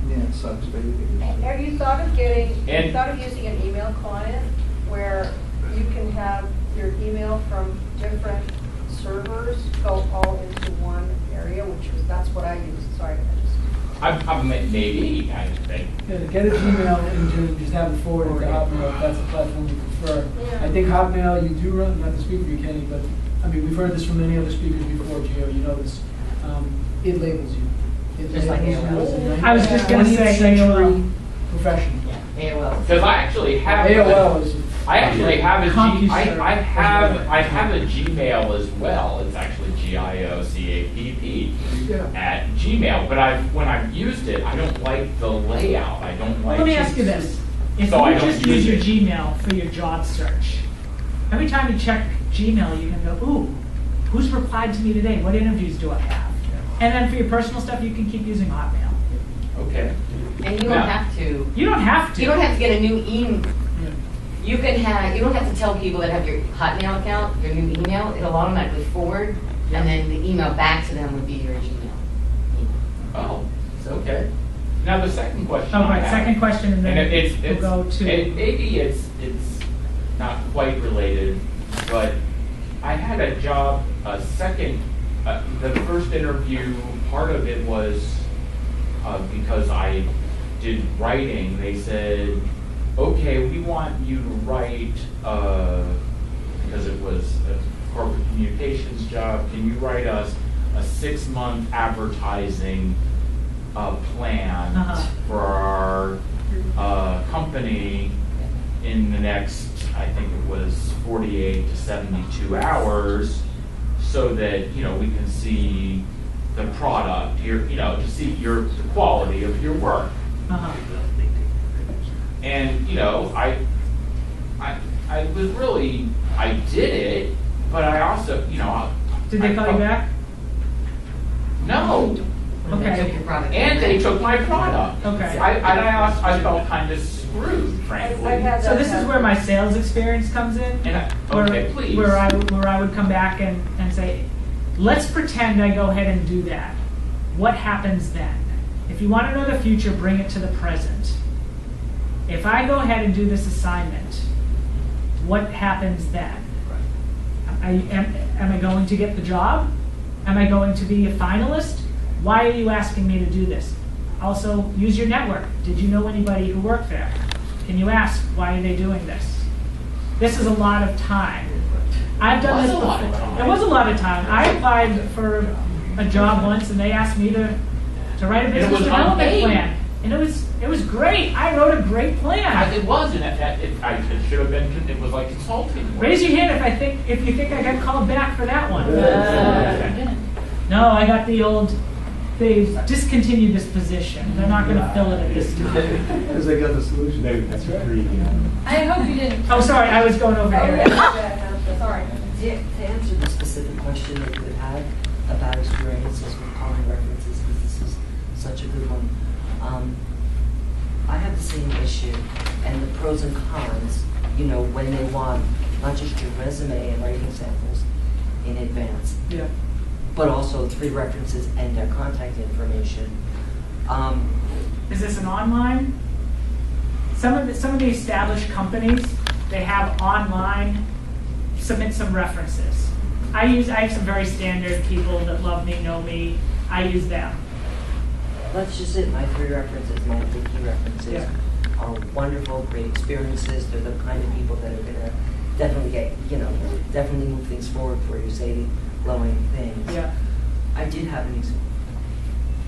Yeah, it sucks, baby. Have you thought of using an email client where you can have your email from different servers go all into one area, that's what I use. Sorry. Maybe, I think. Yeah, to get a Gmail into just have it forwarded to Hotmail if that's the platform you prefer. Yeah. I think Hotmail, you do run, not to speak for you, Kenny, but I mean, we've heard this from many other speakers before, Gio, you know this. It labels you. It Just like labels you as a I was just going to say 20th century AOL. professional. AOL. Because I actually have AOL is. I actually have a CompuServe. I have a Gmail as well. It's actually GIOCAPP at Gmail. But when I've used it, I don't like the layout. I don't like. Let me ask you this: if So I you don't just use use your it. Gmail for your job search, every time you check Gmail, you can go, "Ooh, who's replied to me today? What interviews do I have?" And then for your personal stuff, you can keep using Hotmail. Okay. And you don't have to. You don't have to. You don't have to get a new email. You don't have to tell people that have your Hotmail account, your new email. It'll automatically forward, and then the email back to them would be your Gmail. Oh, it's okay. Now the second question. Oh, I right. have, Second question, and then we'll go to. Maybe it's not quite related, but I had a job. The first interview, part of it was because I did writing. They said, okay, we want you to write, because it was a corporate communications job, can you write us a 6-month advertising plan for our company in the next, I think it was 48 to 72 hours, so that, we can see the product, to see the quality of your work. And, I was really, I did it, but I also, Did they call you back? No. when they Okay. took your product. And they took my product. Okay. I felt kind of screwed, frankly. I've had So that this is happen. where my sales experience comes in. Okay, please. Where I would come back and say, let's pretend I go ahead and do that. What happens then? If you want to know the future, bring it to the present. If I go ahead and do this assignment, what happens then? Am I going to get the job? Am I going to be a finalist? Why are you asking me to do this? Also, use your network. Did you know anybody who worked there? Can you ask, why are they doing this? This is a lot of time. I've done this before. It was a lot of time. I applied for a job once and they asked me to write a business development plan. And it was great. I wrote a great plan. It was, and it should have been, it was like consulting. work. Raise your hand if you think I got called back for that one. No, I got they've discontinued this position. They're not going to fill it at this time. Because they got the solution. That's right. I hope you didn't. Oh, sorry, I was going over here. Sorry. To answer the specific question that you had about experiences with calling references, because this is such a good one, I have the same issue, and the pros and cons, when they want not just your resume and writing samples in advance, Yeah. but also 3 references and their contact information. Is this an online? Some of the established companies, they have online, submit some references. I have some very standard people that love me, know me. I use them. That's just it. My 3 references, my 3 key references Yeah. are wonderful, great experiences. They're the kind of people that are going to definitely definitely move things forward for you, say glowing things. Yeah. I did have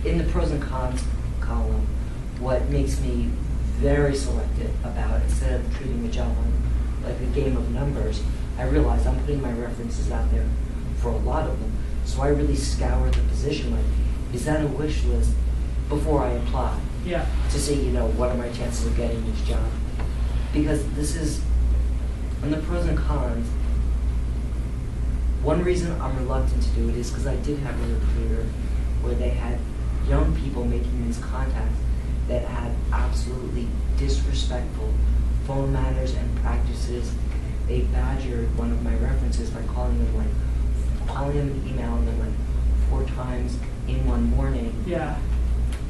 in the pros and cons column, what makes me very selective about, instead of treating the job like a game of numbers, I realize I'm putting my references out there for a lot of them. So I really scour the position, like, is that a wish list before I apply? Yeah. To see, what are my chances of getting this job? Because this is, on the pros and cons, one reason I'm reluctant to do it is because I did have a recruiter where they had young people making these contacts that had absolutely disrespectful phone manners and practices. They badgered one of my references by calling him and emailing them 4 times in one morning. Yeah.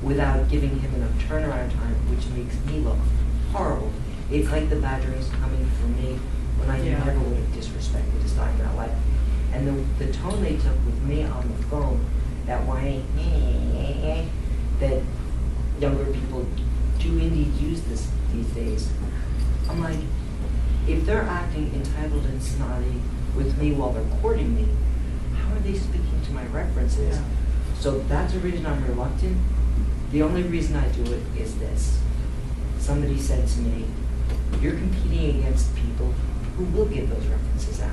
Without giving him enough turnaround time, which makes me look horrible. It's like the badgering's coming from me when I Yeah. never would have disrespected his time in my life. And the tone they took with me on the phone, that whining, that younger people do indeed use these days. I'm like, if they're acting entitled and snotty with me while they're courting me, how are they speaking to my references? Yeah. So that's the reason I'm reluctant. The only reason I do it is this. Somebody said to me, you're competing against people who will give those references out.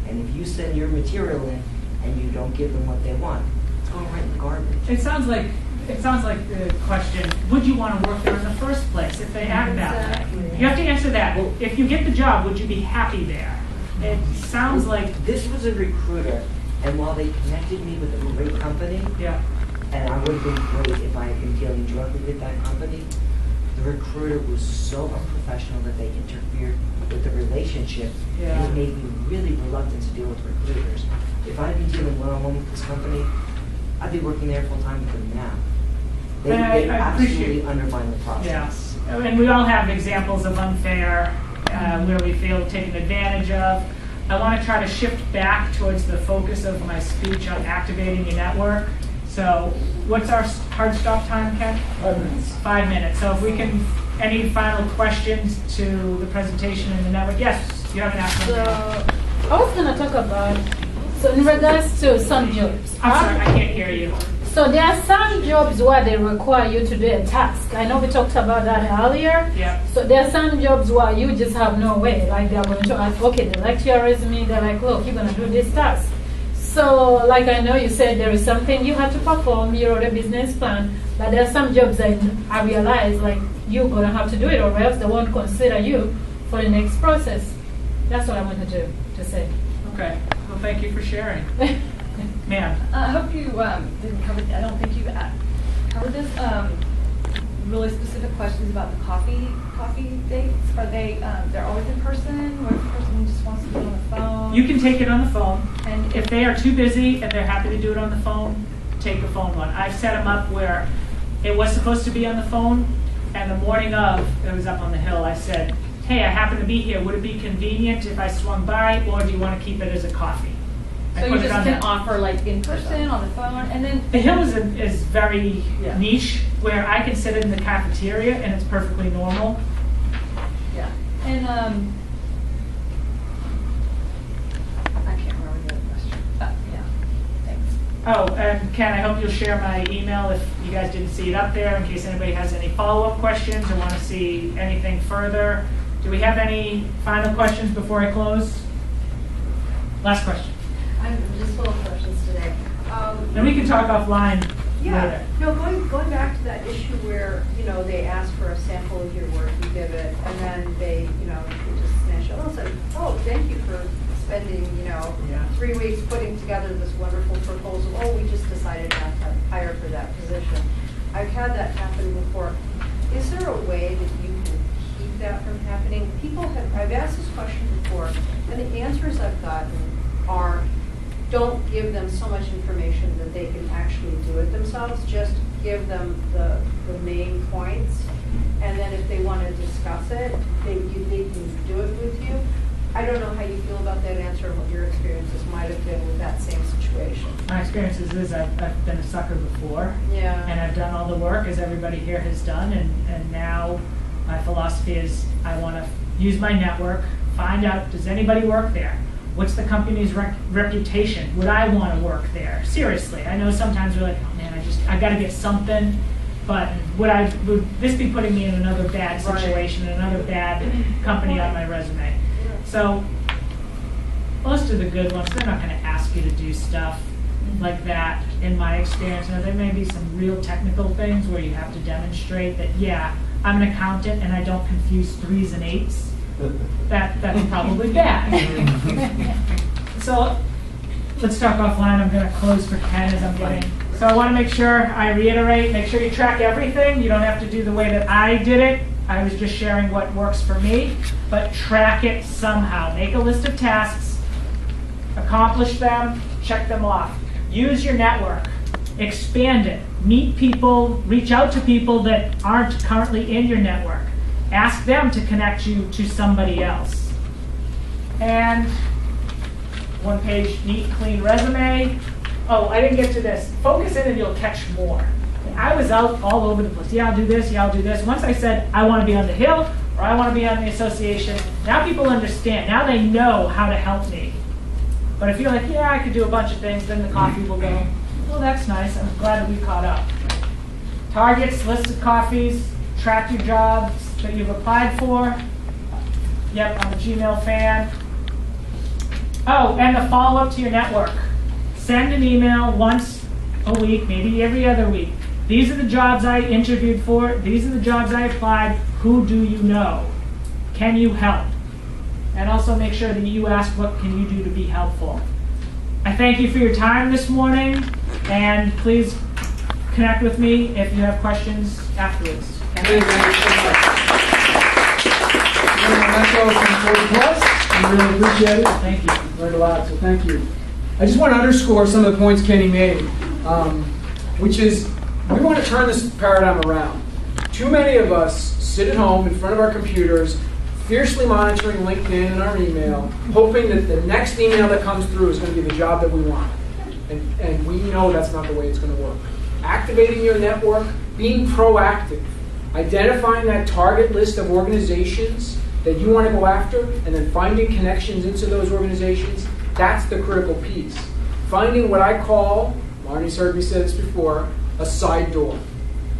And if you send your material in and you don't give them what they want, it's going right in the garbage. It sounds like the question, would you want to work there in the first place if they act that way? You have to answer that. Well, if you get the job, would you be happy there? It sounds like, This was a recruiter, and while they connected me with a great company, yeah. and I would have been great if I had been dealing directly with that company, the recruiter was so unprofessional that they interfered with the relationship. Yeah. And it made me really reluctant to deal with recruiters. If I'd been dealing one-on-one with this company, I'd be working there full-time with them now. They I absolutely appreciate- undermine the process. Yeah, and we all have examples of unfair, where we feel taken advantage of. I want to try to shift back towards the focus of my speech on activating your network. So what's our hard stop time, Ken? 5 minutes. 5 minutes. So if we can, any final questions to the presentation and the network? Yes, you haven't asked So one. I was going to talk about, so in regards to some jobs. I'm sorry, I can't hear you. So there are some jobs where they require you to do a task. I know we talked about that earlier. Yeah. So there are some jobs where you just have no way. Like they're going to ask, okay, they like your resume. They're like, look, you're going to do this task. So like I know you said there is something you have to perform. You wrote a business plan. But there are some jobs that I realize like you're going to have to do it or else they won't consider you for the next process. That's what I wanted to say. Okay. Well, thank you for sharing. Ma'am. I hope you didn't cover, I don't think you Are this really specific questions about the coffee dates? Are they they're always in person, or if the person just wants to do it on the phone? You can take it on the phone, And and if they are too busy and they're happy to do it on the phone, take the phone one. I've set them up where it was supposed to be on the phone, and the morning of, it was up on the hill, I said, hey, I happen to be here. Would it be convenient if I swung by, or do you want to keep it as a coffee? I so put you it just on can that. offer like in person, on the phone, and then The Hill is very Yeah. niche, where I can sit in the cafeteria and it's perfectly normal. yeah, and I can't remember the other question. Yeah, thanks. Oh, and Ken, I hope you'll share my email if you guys didn't see it up there, in case anybody has any follow-up questions or want to see anything further. Do we have any final questions before I close? Last question. I'm just little questions today. Then we can talk offline Yeah, later. no, going back to that issue where, they ask for a sample of your work, you give it, and then they, they just snatch it. Also, oh, thank you for spending, Yeah. 3 weeks putting together this wonderful proposal. Oh, we just decided not to hire for that position. I've had that happen before. Is there a way that you can keep that from happening? I've asked this question before, and the answers I've gotten are, don't give them so much information that they can actually do it themselves. Just give them the main points, and then if they want to discuss it, they can do it with you. I don't know how you feel about that answer and what your experiences might have been with that same situation. My experiences is I've been a sucker before, Yeah. and I've done all the work, as everybody here has done, and now my philosophy is I want to use my network, find out, does anybody work there? What's the company's reputation? Would I want to work there? Seriously, I know sometimes we're like, oh man, I got to get something, but would this be putting me in another bad situation, another bad company on my resume? So most of the good ones, they're not going to ask you to do stuff like that, in my experience. Now, there may be some real technical things where you have to demonstrate that, yeah, I'm an accountant and I don't confuse 3s and 8s. That's probably bad. So let's talk offline. I'm going to close for Ken as I'm getting. So I want to make sure I reiterate, make sure you track everything. You don't have to do the way that I did it. I was just sharing what works for me, but track it somehow. Make a list of tasks, accomplish them, check them off. Use your network, expand it, meet people, reach out to people that aren't currently in your network. Ask them to connect you to somebody else. And one page, neat, clean resume. Oh, I didn't get to this. Focus in and you'll catch more. I was out all over the place. Yeah, I'll do this, yeah, I'll do this. Once I said, I want to be on the Hill, or I want to be on the association, now people understand. Now they know how to help me. But if you're like, yeah, I could do a bunch of things, then the coffee will go, well, that's nice. I'm glad that we caught up. Targets, list of coffees, track your jobs that you've applied for. Yep, I'm a Gmail fan. Oh, and the follow-up to your network. Send an email once a week, maybe every other week. These are the jobs I interviewed for. These are the jobs I applied. Who do you know? Can you help? And also make sure that you ask, what can you do to be helpful? I thank you for your time this morning, and please connect with me if you have questions afterwards. Thank you so much. I really appreciate it. Thank you. Learned a lot, so thank you. I just want to underscore some of the points Kenny made, which is we want to turn this paradigm around. Too many of us sit at home in front of our computers, fiercely monitoring LinkedIn and our email, hoping that the next email that comes through is going to be the job that we want. And we know that's not the way it's going to work. Activating your network, being proactive, identifying that target list of organizations that you want to go after, and then finding connections into those organizations, that's the critical piece. Finding what I call, Marnie's heard me say this before, a side door.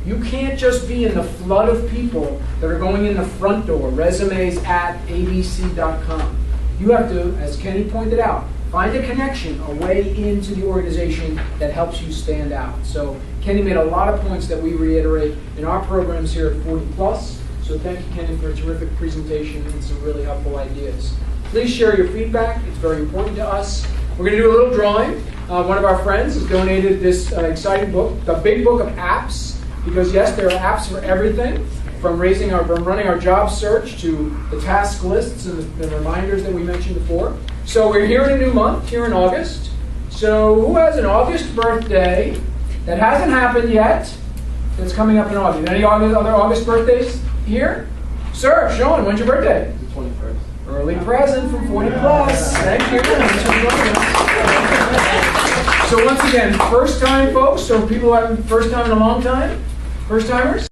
You can't just be in the flood of people that are going in the front door, resumes at abc.com. You have to, as Kenny pointed out, find a connection, a way into the organization that helps you stand out. So Kenny made a lot of points that we reiterate in our programs here at 40 Plus. So thank you, Kenny, for a terrific presentation and some really helpful ideas. Please share your feedback. It's very important to us. We're going to do a little drawing. One of our friends has donated this exciting book, The Big Book of Apps. because yes, there are apps for everything, from running our job search to the task lists and the reminders that we mentioned before. So we're here in a new month, here in August. So who has an August birthday that hasn't happened yet that's coming up in August? Any other August birthdays here? Sir, Sean, when's your birthday? The 21st. Early present from 40 plus. Thank you. Thanks for joining us. So once again, first time folks, so people who haven't first time in a long time, first timers.